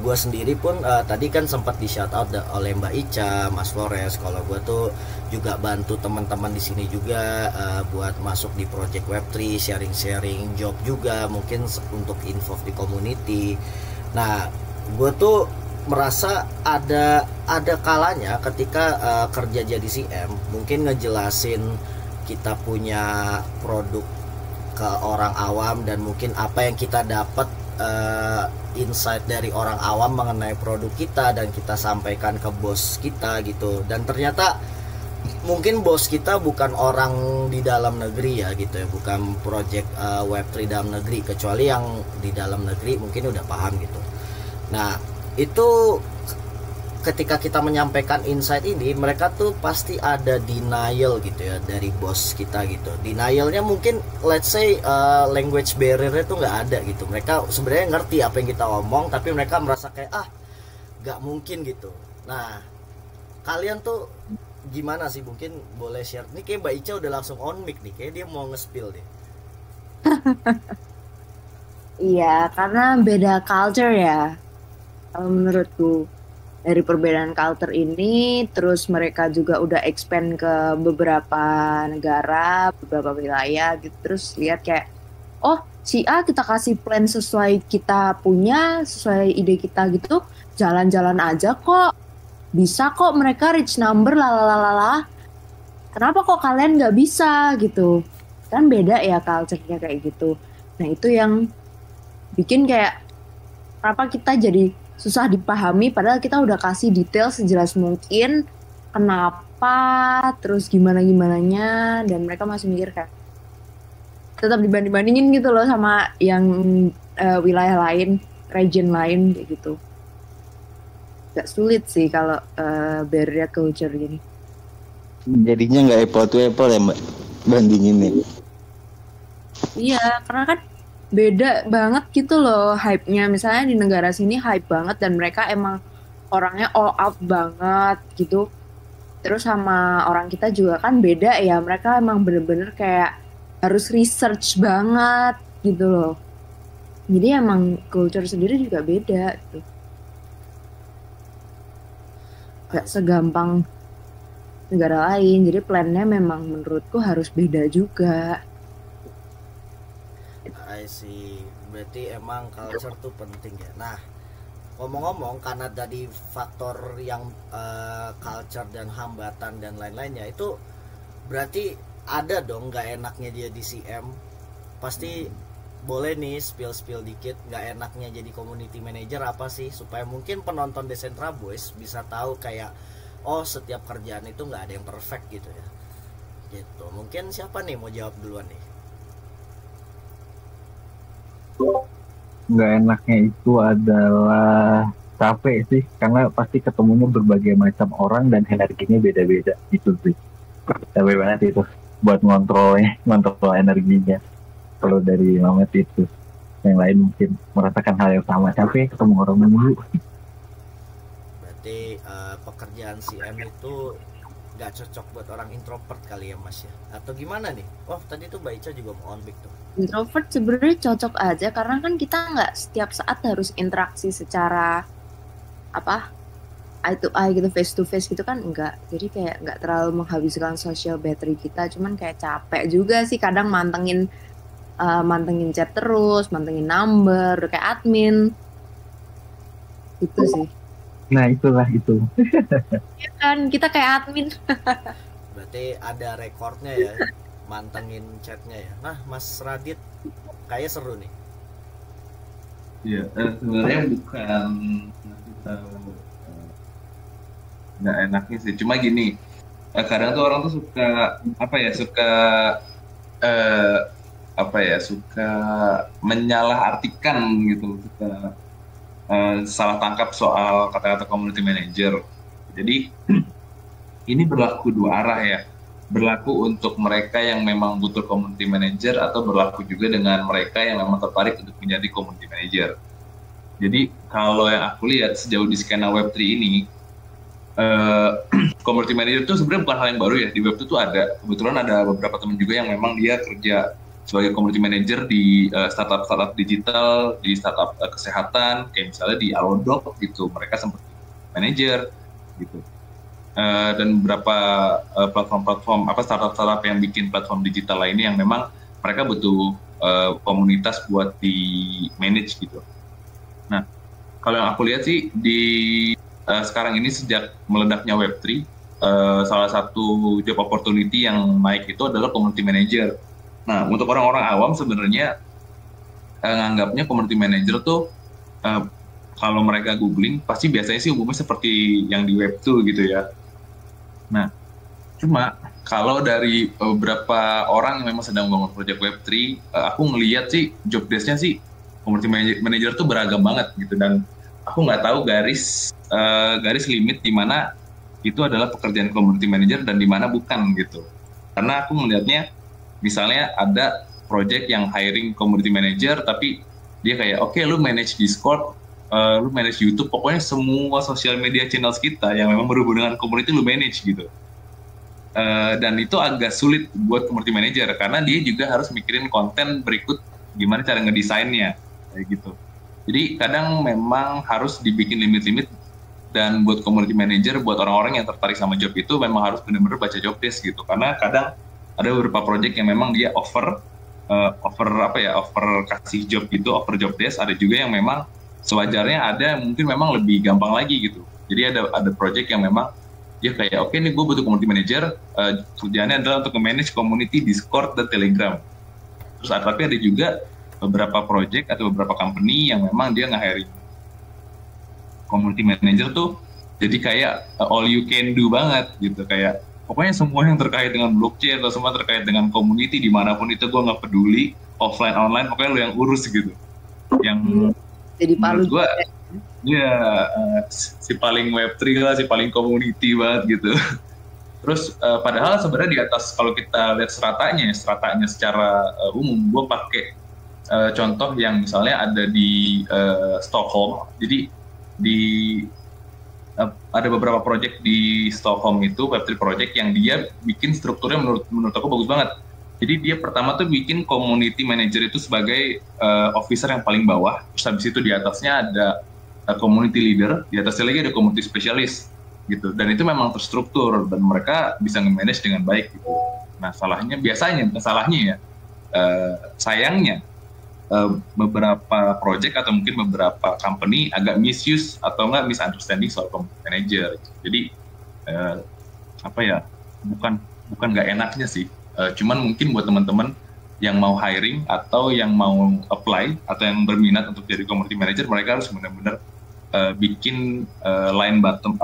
Gue sendiri pun tadi kan sempat di shout out oleh Mbak Ica, Mas Flores. Kalau gue tuh juga bantu teman-teman di sini juga buat masuk di project Web3, sharing-sharing job juga, mungkin untuk involve di community. Nah, gue tuh merasa ada kalanya ketika kerja jadi CM, mungkin ngejelasin kita punya produk ke orang awam dan mungkin apa yang kita dapat insight dari orang awam mengenai produk kita dan kita sampaikan ke bos kita gitu. Dan ternyata mungkin bos kita bukan orang di dalam negeri ya gitu ya, bukan project Web3 dalam negeri, kecuali yang di dalam negeri mungkin udah paham gitu. Nah itu ketika kita menyampaikan insight ini, mereka tuh pasti ada denial gitu ya dari bos kita gitu. Denialnya mungkin let's say language barrier-nya tuh nggak ada gitu. Mereka sebenarnya ngerti apa yang kita omong, tapi mereka merasa kayak nggak mungkin gitu. Nah kalian tuh gimana sih, mungkin boleh share. Ini kayak Mbak Ica udah langsung on mic nih, kayak dia mau nge-spill deh. Iya, karena beda culture ya. Kalau menurutku dari perbedaan culture ini, terus mereka juga udah expand ke beberapa negara, beberapa wilayah gitu. Terus lihat kayak, oh si A kita kasih plan sesuai kita punya, sesuai ide kita gitu, jalan-jalan aja kok, bisa kok mereka reach number lalalala. Kenapa kok kalian nggak bisa gitu? Kan beda ya culture-nya kayak gitu. Nah itu yang bikin kayak kenapa kita jadi susah dipahami, padahal kita udah kasih detail sejelas mungkin kenapa, terus gimana-gimananya, dan mereka masih mikir kayak tetap dibanding-bandingin gitu loh sama yang wilayah lain, region lain kayak gitu. Gak sulit sih kalau barrier culture gini. Jadinya nggak apple to apple ya Mbak, bandinginnya. Iya, karena kan beda banget gitu loh hype-nya. Misalnya di negara sini hype banget dan mereka emang orangnya all out banget gitu. Terus sama orang kita juga kan beda ya. Mereka emang bener-bener kayak harus research banget gitu loh. Jadi emang culture sendiri juga beda gitu. Gak segampang negara lain. Jadi plannya memang menurutku harus beda juga. I see. Berarti emang culture tuh penting ya. Nah, ngomong-ngomong karena tadi faktor yang culture dan hambatan dan lain-lainnya itu berarti ada dong nggak enaknya dia di CM. Pasti boleh nih spill dikit nggak enaknya jadi community manager apa sih supaya mungkin penonton Decentra Boys bisa tahu kayak oh setiap kerjaan itu nggak ada yang perfect gitu ya. Gitu. Mungkin siapa nih mau jawab duluan nih? Nggak enaknya itu adalah capek sih, karena pasti ketemunya berbagai macam orang dan energinya beda-beda gitu sih. Capek banget itu buat ngontrol energinya. Kalau dari Mamet itu, yang lain mungkin merasakan hal yang sama, capek ketemu orang mulu. Berarti pekerjaan CM itu nggak cocok buat orang introvert kali ya Mas ya? Atau gimana nih? Oh tadi tuh Mbak Ica juga mau on mic tuh. Introvert sebenarnya cocok aja karena kan kita nggak setiap saat harus interaksi secara eye to eye gitu, face to face gitu kan enggak. Jadi kayak nggak terlalu menghabiskan social battery kita, cuman kayak capek juga sih kadang mantengin chat terus, mantengin number kayak admin. Itu sih. Nah itulah itu. Ya kan kita kayak admin. Berarti ada rekornya ya mantengin chatnya ya. Nah Mas Radit kayaknya seru nih. Iya, sebenarnya bukan nggak enaknya sih. Cuma gini, kadang tuh orang tuh suka suka menyalahartikan gitu, suka salah tangkap soal kata-kata community manager. Jadi ini berlaku dua arah ya. Berlaku untuk mereka yang memang butuh community manager atau berlaku juga dengan mereka yang memang tertarik untuk menjadi community manager. Jadi kalau yang aku lihat sejauh di skena Web3 ini, community manager itu sebenarnya bukan hal yang baru ya. Di Web2 tuh ada, kebetulan ada beberapa teman juga yang memang dia kerja sebagai community manager di startup digital, di startup kesehatan, kayak misalnya di Alodoc gitu, mereka sempat manager gitu. Dan beberapa platform startup yang bikin platform digital lainnya yang memang mereka butuh komunitas buat di manage gitu. Nah, kalau yang aku lihat sih di sekarang ini sejak meledaknya Web3, salah satu job opportunity yang naik itu adalah community manager. Nah, untuk orang-orang awam sebenarnya nganggapnya community manager tuh kalau mereka googling pasti biasanya sih umumnya seperti yang di Web2 gitu ya. Nah, cuma kalau dari beberapa orang yang memang sedang membangun project Web3, aku ngelihat sih job desk-nya sih community manager tuh beragam banget gitu, dan aku nggak tahu garis limit di mana itu adalah pekerjaan community manager dan di mana bukan gitu. Karena aku melihatnya misalnya ada project yang hiring community manager tapi dia kayak oke, lu manage Discord, lu manage YouTube, pokoknya semua sosial media channels kita yang memang berhubungan dengan community lu manage gitu. Dan itu agak sulit buat community manager karena dia juga harus mikirin konten berikut, gimana cara ngedesainnya kayak gitu. Jadi kadang memang harus dibikin limit-limit, dan buat community manager, buat orang-orang yang tertarik sama job itu memang harus benar-benar baca job desk gitu. Karena kadang ada beberapa project yang memang dia offer kasih job gitu, offer job desk. Ada juga yang memang sewajarnya, ada mungkin memang lebih gampang lagi gitu. Jadi ada project yang memang dia kayak oke nih gue butuh community manager, kerjaannya adalah untuk manage community Discord dan Telegram. Terus tapi ada juga beberapa project atau beberapa company yang memang dia nge-hiring community manager tuh jadi kayak all you can do banget gitu, kayak pokoknya semua yang terkait dengan blockchain atau semua terkait dengan community dimanapun itu gue nggak peduli, offline online pokoknya lo yang urus gitu. Yang jadi palu gue ya si paling Web3 lah, si paling community banget gitu. Terus padahal sebenarnya di atas, kalau kita lihat stratanya secara umum, gue pakai contoh yang misalnya ada di Stockholm. Jadi ada beberapa project di Stockholm itu, Web3 project yang dia bikin strukturnya menurut aku bagus banget. Jadi dia pertama tuh bikin community manager itu sebagai officer yang paling bawah, terus habis itu di atasnya ada community leader, di atasnya lagi ada community specialist gitu. Dan itu memang terstruktur dan mereka bisa nge-manage dengan baik gitu. Nah salahnya biasanya, bukan salahnya ya, sayangnya beberapa project atau mungkin beberapa company agak misuse atau enggak misunderstanding soal community manager. Jadi apa ya, bukan nggak enaknya sih. Cuman mungkin buat teman-teman yang mau hiring atau yang mau apply atau yang berminat untuk jadi community manager, mereka harus benar-benar bikin line bottom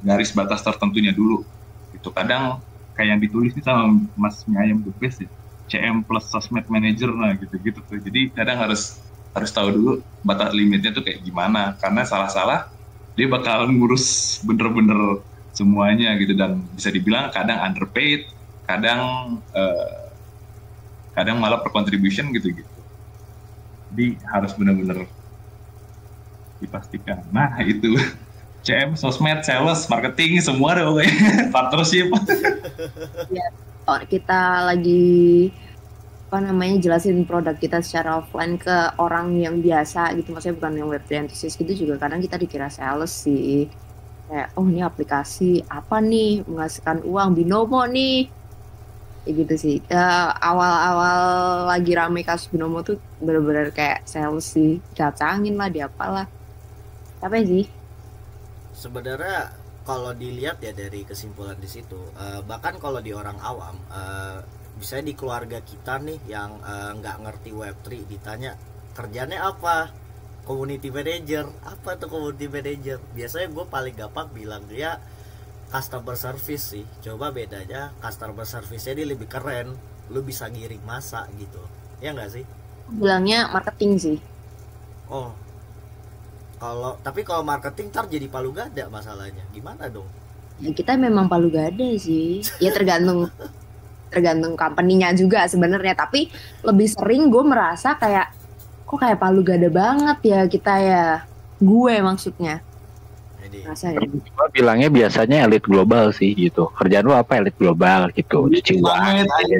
garis batas tertentunya dulu. Itu kadang kayak yang ditulis nih sama Mas Ayam the Best ya, CM plus sosmed manager, nah gitu-gitu tuh. Jadi kadang harus tahu dulu batas limitnya tuh kayak gimana, karena salah-salah dia bakal ngurus bener-bener semuanya gitu, dan bisa dibilang kadang underpaid, kadang malah per contribution gitu-gitu. Jadi harus benar-benar dipastikan. Nah itu CM, sosmed, sales, marketing, semua deh pokoknya. Partnership. Ya, kalau kita lagi jelasin produk kita secara offline ke orang yang biasa gitu, maksudnya bukan yang Web3 enthusiast gitu, juga kadang kita dikira sales sih. Kayak, oh ini aplikasi apa nih, menghasilkan uang, Binomo nih. Kayak gitu sih. Awal-awal lagi rame kasus Binomo tuh bener-bener kayak sales sih. Cacangin lah, diapalah. Apa sih? Sebenarnya kalau dilihat ya dari kesimpulan di situ, bahkan kalau di orang awam, misalnya di keluarga kita nih yang nggak ngerti Web3, ditanya kerjanya apa, community manager. Apa tuh community manager? Biasanya gue paling gampang bilang dia customer service sih. Coba bedanya, customer service-nya dia lebih keren, lu bisa ngiring masa gitu, ya nggak sih? Bilangnya marketing sih. Oh, tapi kalau marketing ntar jadi palu gada masalahnya, gimana dong? Ya kita memang palu gada sih. Ya tergantung company-nya juga sebenarnya. Tapi lebih sering gue merasa kayak, kok kayak palu gada banget ya kita ya. Gue maksudnya. Jadi, Gua bilangnya biasanya elit global sih gitu. Kerjaan lu apa elit global gitu. Cuci banget aja.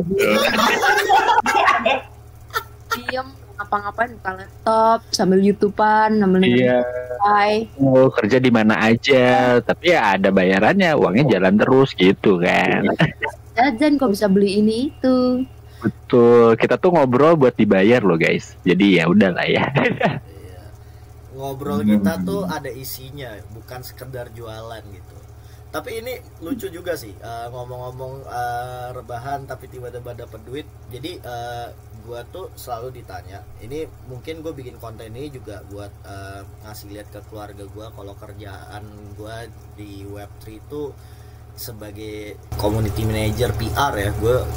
Diem ngapa-ngapain buka laptop sambil YouTubean, sambil Iya. Oh, kerja di mana aja, tapi ya ada bayarannya, uangnya jalan terus gitu kan. Jajan kok bisa beli ini itu. Betul, kita tuh ngobrol buat dibayar loh guys. Jadi ya udahlah ya. iya. Ngobrol kita tuh ada isinya, bukan sekedar jualan gitu. Tapi ini lucu juga sih, ngomong-ngomong rebahan tapi tiba-tiba dapat duit. Jadi gua tuh selalu ditanya, ini mungkin gue bikin konten ini juga buat ngasih lihat ke keluarga gua kalau kerjaan gua di Web3 itu sebagai community manager PR ya.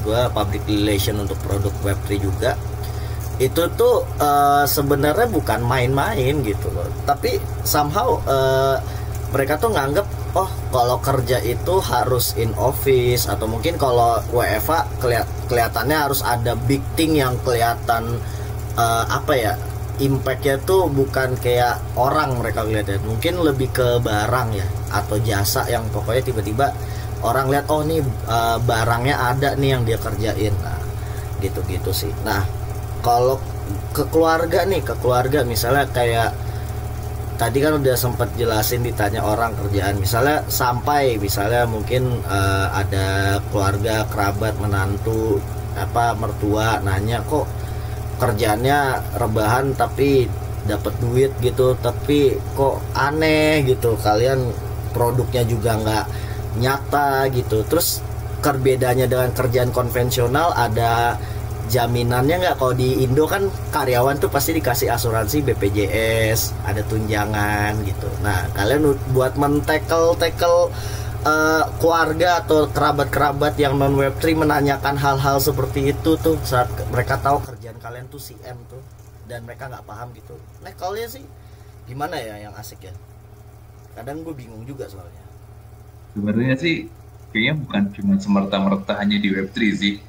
Gua public relation untuk produk Web3 juga. Itu tuh sebenarnya bukan main-main gitu loh. Tapi somehow mereka tuh nganggep, oh kalau kerja itu harus in office, atau mungkin kalau WFA kelihatannya harus ada big thing yang kelihatan impactnya tuh bukan kayak orang mereka lihat ya, mungkin lebih ke barang ya atau jasa yang pokoknya tiba-tiba orang lihat, oh nih barangnya ada nih yang dia kerjain. Nah gitu-gitu sih. Nah kalau ke keluarga misalnya kayak tadi kan udah sempat jelasin, ditanya orang kerjaan, misalnya mungkin ada keluarga, kerabat, menantu, mertua nanya, kok kerjaannya rebahan tapi dapat duit gitu, tapi kok aneh gitu, kalian produknya juga nggak nyata gitu. Terus perbedaannya dengan kerjaan konvensional, ada jaminannya nggak? Kalau di Indo kan karyawan tuh pasti dikasih asuransi BPJS, ada tunjangan gitu. Nah kalian buat men-tackle keluarga atau kerabat-kerabat yang non Web3 menanyakan hal-hal seperti itu tuh saat mereka tahu kerjaan kalian tuh CM tuh dan mereka nggak paham gitu. Nah kalau sih gimana ya yang asik ya? Kadang gue bingung juga soalnya. Sebenarnya sih kayaknya bukan cuma semerta-merta hanya di Web3 sih.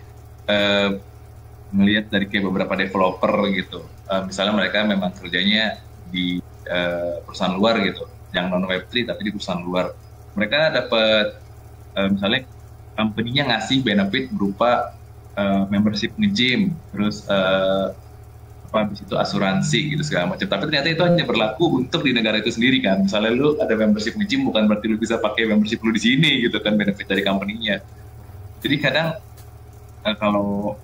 Ngelihat dari kayak beberapa developer gitu, misalnya mereka memang kerjanya di perusahaan luar gitu, yang non Web3 tapi di perusahaan luar, mereka dapat misalnya company-nya ngasih benefit berupa membership nge-gym, terus apa habis itu asuransi gitu segala macam. Tapi ternyata itu hanya berlaku untuk di negara itu sendiri kan. Misalnya lu ada membership nge-gym bukan berarti lu bisa pakai membership lu di sini gitu kan, benefit dari company-nya. Jadi kadang kalau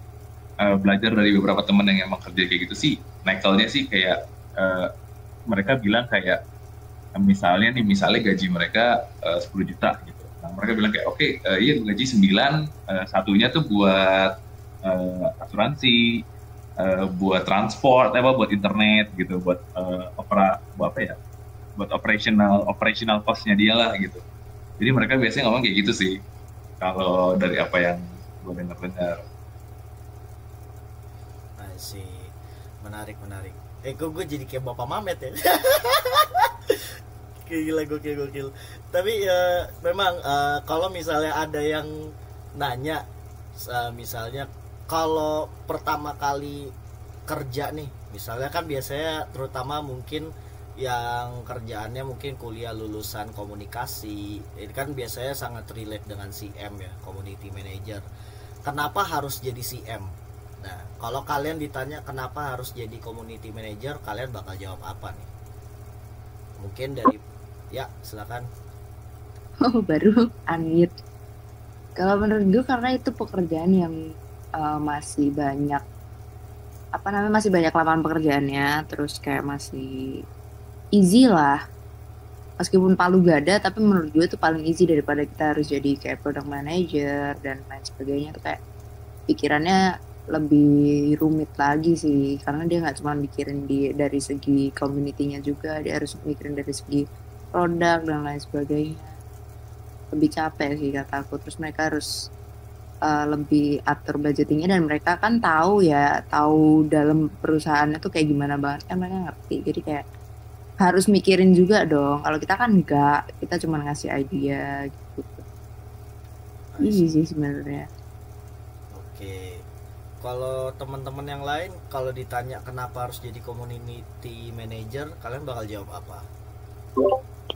belajar dari beberapa teman yang emang kerja kayak gitu sih, nakalnya sih kayak mereka bilang kayak misalnya gaji mereka 10 juta gitu. Nah, mereka bilang kayak oke, iya gaji 9, satunya tuh buat asuransi, buat transport, buat internet gitu, buat buat operational cost-nya dia lah gitu. Jadi mereka biasanya ngomong kayak gitu sih, kalau dari apa yang gue dengar. Sih menarik. Kok gue jadi kayak Bapak Mamet ya. Gila, gokil. Tapi memang kalau misalnya ada yang nanya, misalnya kalau pertama kali kerja nih, misalnya kan biasanya terutama mungkin yang kerjaannya mungkin kuliah lulusan komunikasi, ini kan biasanya sangat relate dengan CM ya, community manager. Kenapa harus jadi CM? Nah, kalau kalian ditanya kenapa harus jadi community manager, kalian bakal jawab apa nih? Mungkin dari, ya silakan. Oh, baru unmute. Kalau menurut gue karena itu pekerjaan yang masih banyak masih banyak lapangan pekerjaannya, terus kayak masih easy lah. Meskipun palu gada, tapi menurut gue itu paling easy daripada kita harus jadi kayak product manager dan lain sebagainya. Itu kayak pikirannya lebih rumit lagi sih, karena dia nggak cuma mikirin dari segi community-nya juga, dia harus mikirin dari segi produk dan lain sebagainya. Lebih capek sih kataku. Terus mereka harus lebih atur budgetingnya, dan mereka kan tahu dalam perusahaannya tuh kayak gimana banget kan, mereka ngerti. Jadi kayak harus mikirin juga dong. Kalau kita kan enggak, kita cuma ngasih idea gitu. Iya sih sebenarnya. Oke. Kalau teman-teman yang lain, kalau ditanya kenapa harus jadi community manager, kalian bakal jawab apa?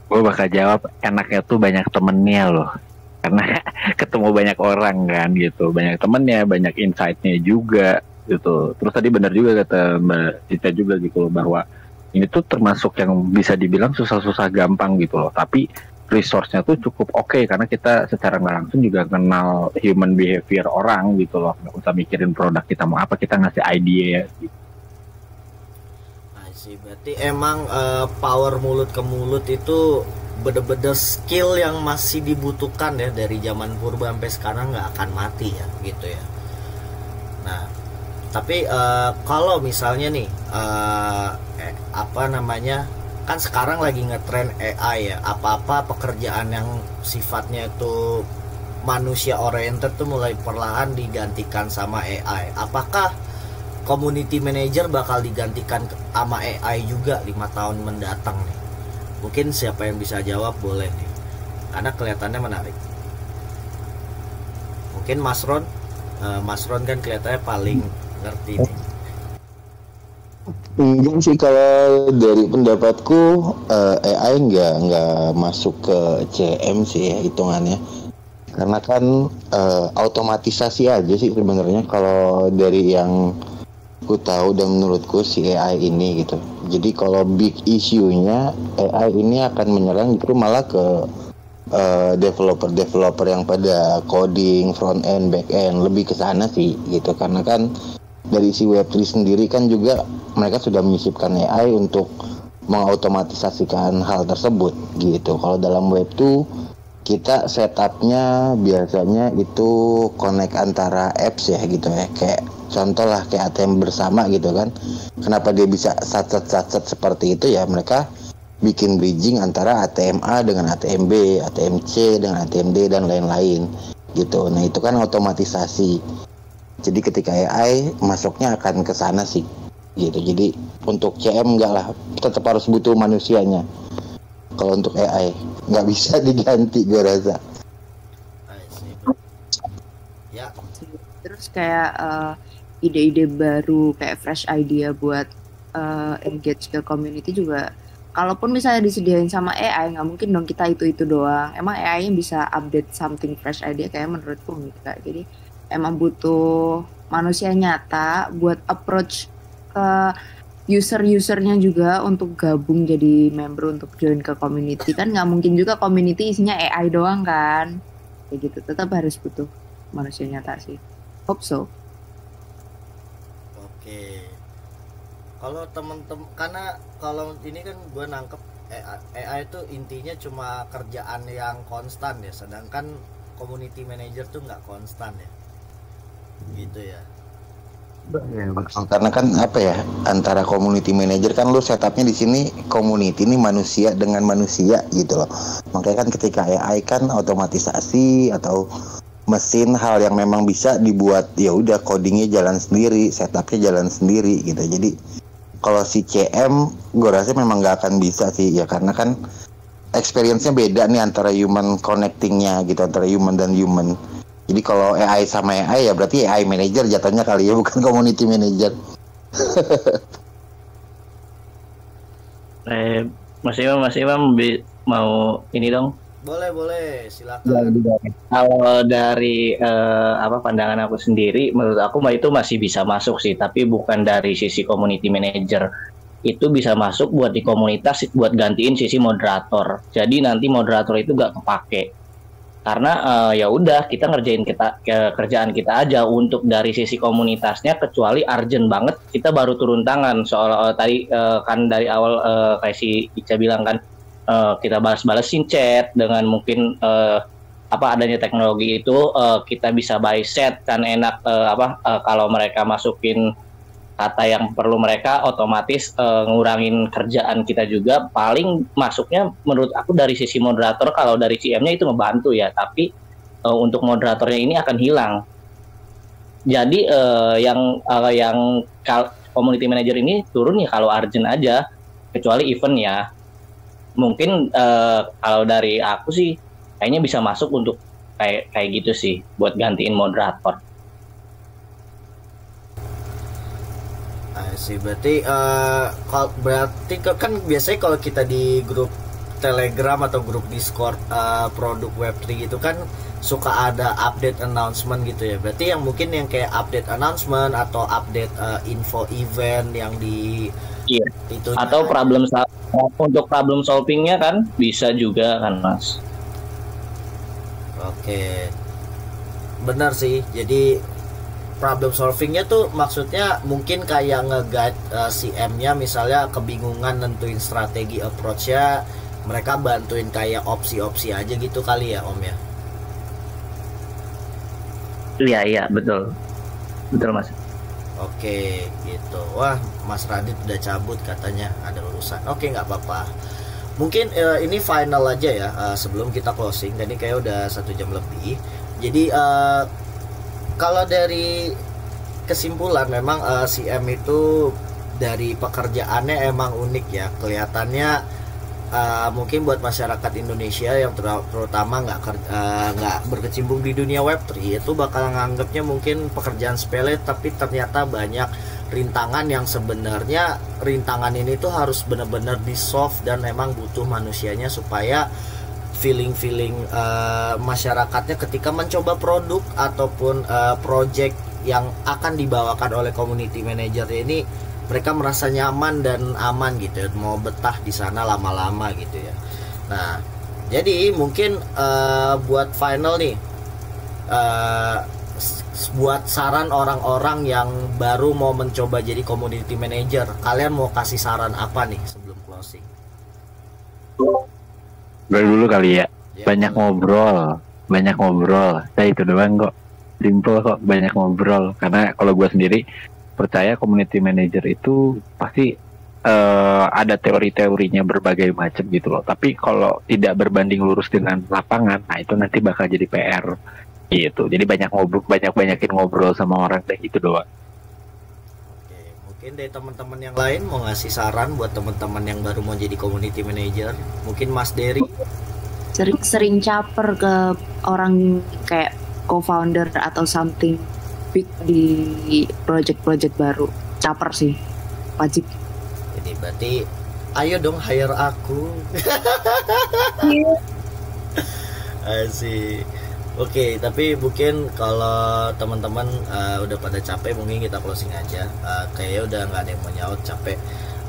Gue bakal jawab enaknya tuh banyak temennya loh, karena ketemu banyak orang kan gitu, banyak temennya, banyak insight-nya juga gitu. Terus tadi benar juga kata Mbak Cita juga gitu loh, bahwa ini tuh termasuk yang bisa dibilang susah-susah gampang gitu loh, tapi resource-nya tuh cukup oke, karena kita secara nggak langsung juga kenal human behavior orang gitu loh. Nggak usah mikirin produk kita mau apa, kita ngasih idea gitu. Nah sih, berarti emang power mulut ke mulut itu bener-bener skill yang masih dibutuhkan ya, dari zaman purba sampai sekarang nggak akan mati ya gitu ya. Nah tapi kalau misalnya nih kan sekarang lagi ngetren AI ya, apa-apa pekerjaan yang sifatnya itu manusia oriented tuh mulai perlahan digantikan sama AI. Apakah community manager bakal digantikan sama AI juga 5 tahun mendatang nih? Mungkin siapa yang bisa jawab boleh nih, karena kelihatannya menarik. Mungkin Mas Ron kan kelihatannya paling ngerti nih. Enggak sih, kalau dari pendapatku AI nggak masuk ke CM sih ya hitungannya, karena kan automatisasi aja sih sebenarnya kalau dari yang ku tahu dan menurutku si AI ini gitu. Jadi kalau big issue-nya AI ini akan menyerang justru malah ke developer yang pada coding front end, back end, lebih ke sana sih gitu. Karena kan dari si Web3 sendiri kan juga mereka sudah menyisipkan AI untuk mengautomatisasikan hal tersebut gitu. Kalau dalam Web2 kita setupnya biasanya itu connect antara apps ya gitu ya, kayak contoh lah kayak ATM bersama gitu kan. Kenapa dia bisa satset seperti itu ya, mereka bikin bridging antara ATM A dengan ATM B, ATM C dengan ATM D dan lain-lain gitu. Nah itu kan otomatisasi. Jadi ketika AI masuknya akan ke sana sih gitu. Jadi untuk CM enggak lah, tetap harus butuh manusianya. Kalau untuk AI nggak bisa diganti gue rasa. Ya. Terus kayak ide-ide baru, kayak fresh idea buat engage ke community juga. Kalaupun misalnya disediain sama AI, nggak mungkin dong kita itu doang. Emang AI-nya bisa update something fresh idea, kayak menurutku gitu Kak. Jadi emang butuh manusia nyata buat approach ke user-usernya juga untuk gabung jadi member untuk join ke community. Kan nggak mungkin juga community isinya AI doang kan, kayak gitu. Tetap harus butuh manusia nyata sih. Hope so. Oke. Kalau temen-temen, karena kalau ini kan gue nangkep AI itu intinya cuma kerjaan yang konstan ya, sedangkan community manager tuh nggak konstan ya, gitu ya. Karena kan apa ya, antara community manager kan lu setupnya di sini community ini manusia dengan manusia gitu loh. Makanya kan ketika AI kan otomatisasi atau mesin hal yang memang bisa dibuat, ya udah codingnya jalan sendiri, setupnya jalan sendiri gitu. Jadi kalau si CM gue rasa memang nggak akan bisa sih ya, karena kan experience-nya beda nih antara human connecting-nya gitu, antara human dan human. Jadi kalau AI sama AI ya berarti AI manager jatuhnya kali ya, bukan community manager. Mas Imam mau ini dong. Boleh, silakan. Kalau dari pandangan aku sendiri, menurut aku itu masih bisa masuk sih, tapi bukan dari sisi community manager. Itu bisa masuk buat di komunitas, buat gantiin sisi moderator. Jadi nanti moderator itu gak kepake. Karena ya udah kita ngerjain kerjaan kita aja untuk dari sisi komunitasnya, kecuali urgent banget kita baru turun tangan. Soal tadi kan dari awal kayak si Ica bilang kan, kita balas-balesin chat dengan mungkin adanya teknologi itu kita bisa by set kan enak, kalau mereka masukin kata yang perlu mereka, otomatis ngurangin kerjaan kita juga. Paling masuknya menurut aku dari sisi moderator, kalau dari CM-nya itu ngebantu ya, tapi untuk moderatornya ini akan hilang. Jadi yang community manager ini turun ya kalau urgent aja, kecuali event ya. Mungkin kalau dari aku sih kayaknya bisa masuk untuk kayak gitu sih, buat gantiin moderator. Sih berarti kan biasanya kalau kita di grup Telegram atau grup Discord produk Web3 gitu kan suka ada update announcement gitu ya. Berarti yang mungkin yang kayak update announcement atau update info event yang di itu, atau untuk problem solvingnya kan bisa juga kan Mas. Oke, benar sih. Jadi problem solvingnya tuh maksudnya mungkin kayak nge-guide CM-nya misalnya kebingungan nentuin strategi approach-nya, mereka bantuin kayak opsi-opsi aja gitu kali ya Om ya. Iya betul Mas. Oke gitu. Wah Mas Radit udah cabut katanya ada urusan. Oke nggak apa-apa. Mungkin ini final aja ya sebelum kita closing. Tadi kayak udah 1 jam lebih. Jadi kalau dari kesimpulan memang CM itu dari pekerjaannya emang unik ya. Kelihatannya mungkin buat masyarakat Indonesia yang terutama nggak berkecimpung di dunia Web3 itu bakal nganggapnya mungkin pekerjaan sepele, tapi ternyata banyak rintangan yang sebenarnya rintangan ini tuh harus benar-benar di solve dan emang butuh manusianya supaya feeling masyarakatnya ketika mencoba produk ataupun project yang akan dibawakan oleh community manager ini, mereka merasa nyaman dan aman gitu ya, mau betah di sana lama-lama gitu ya. Nah jadi mungkin buat final nih, buat saran orang-orang yang baru mau mencoba jadi community manager, kalian mau kasih saran apa nih sebelum closing? Gue dulu kali ya. Banyak ngobrol. Saya itu doang kok. Simple kok, banyak ngobrol. Karena kalau gue sendiri percaya community manager itu pasti ada teori-teorinya berbagai macam gitu loh. Tapi kalau tidak berbanding lurus dengan lapangan, nah itu nanti bakal jadi PR gitu. Jadi banyakin ngobrol sama orang kayak gitu doang. Mungkin dari teman-teman yang lain mau ngasih saran buat teman-teman yang baru mau jadi community manager. Mungkin Mas Dery. Sering caper ke orang kayak co-founder atau something big di project-project baru. Caper sih, wajib. Jadi berarti ayo dong hire aku. Asik. Oke, tapi mungkin kalau teman-teman udah pada capek, mungkin kita closing aja. Kayaknya udah nggak ada yang mau nyaut, capek.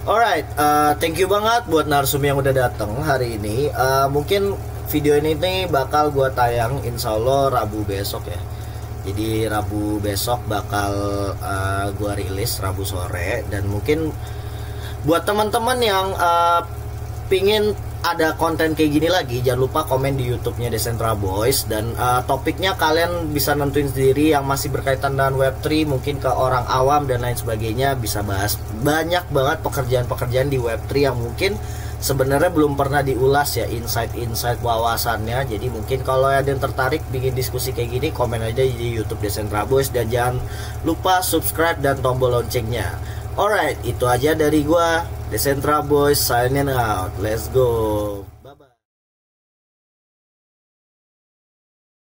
Alright, thank you banget buat narsum yang udah datang hari ini. Mungkin video ini nih bakal gua tayang insya Allah Rabu besok ya. Jadi Rabu besok bakal gua rilis Rabu sore, dan mungkin buat teman-teman yang pingin ada konten kayak gini lagi, jangan lupa komen di YouTube-nya Decentra Boys, dan topiknya kalian bisa nentuin sendiri yang masih berkaitan dengan Web3, mungkin ke orang awam dan lain sebagainya, bisa bahas banyak banget pekerjaan-pekerjaan di Web3 yang mungkin sebenarnya belum pernah diulas ya, insight-insight wawasannya. Jadi mungkin kalau ada yang tertarik bikin diskusi kayak gini, komen aja di YouTube Decentra Boys, dan jangan lupa subscribe dan tombol loncengnya. Alright, itu aja dari gua, Decentra Boys signing out. Let's go.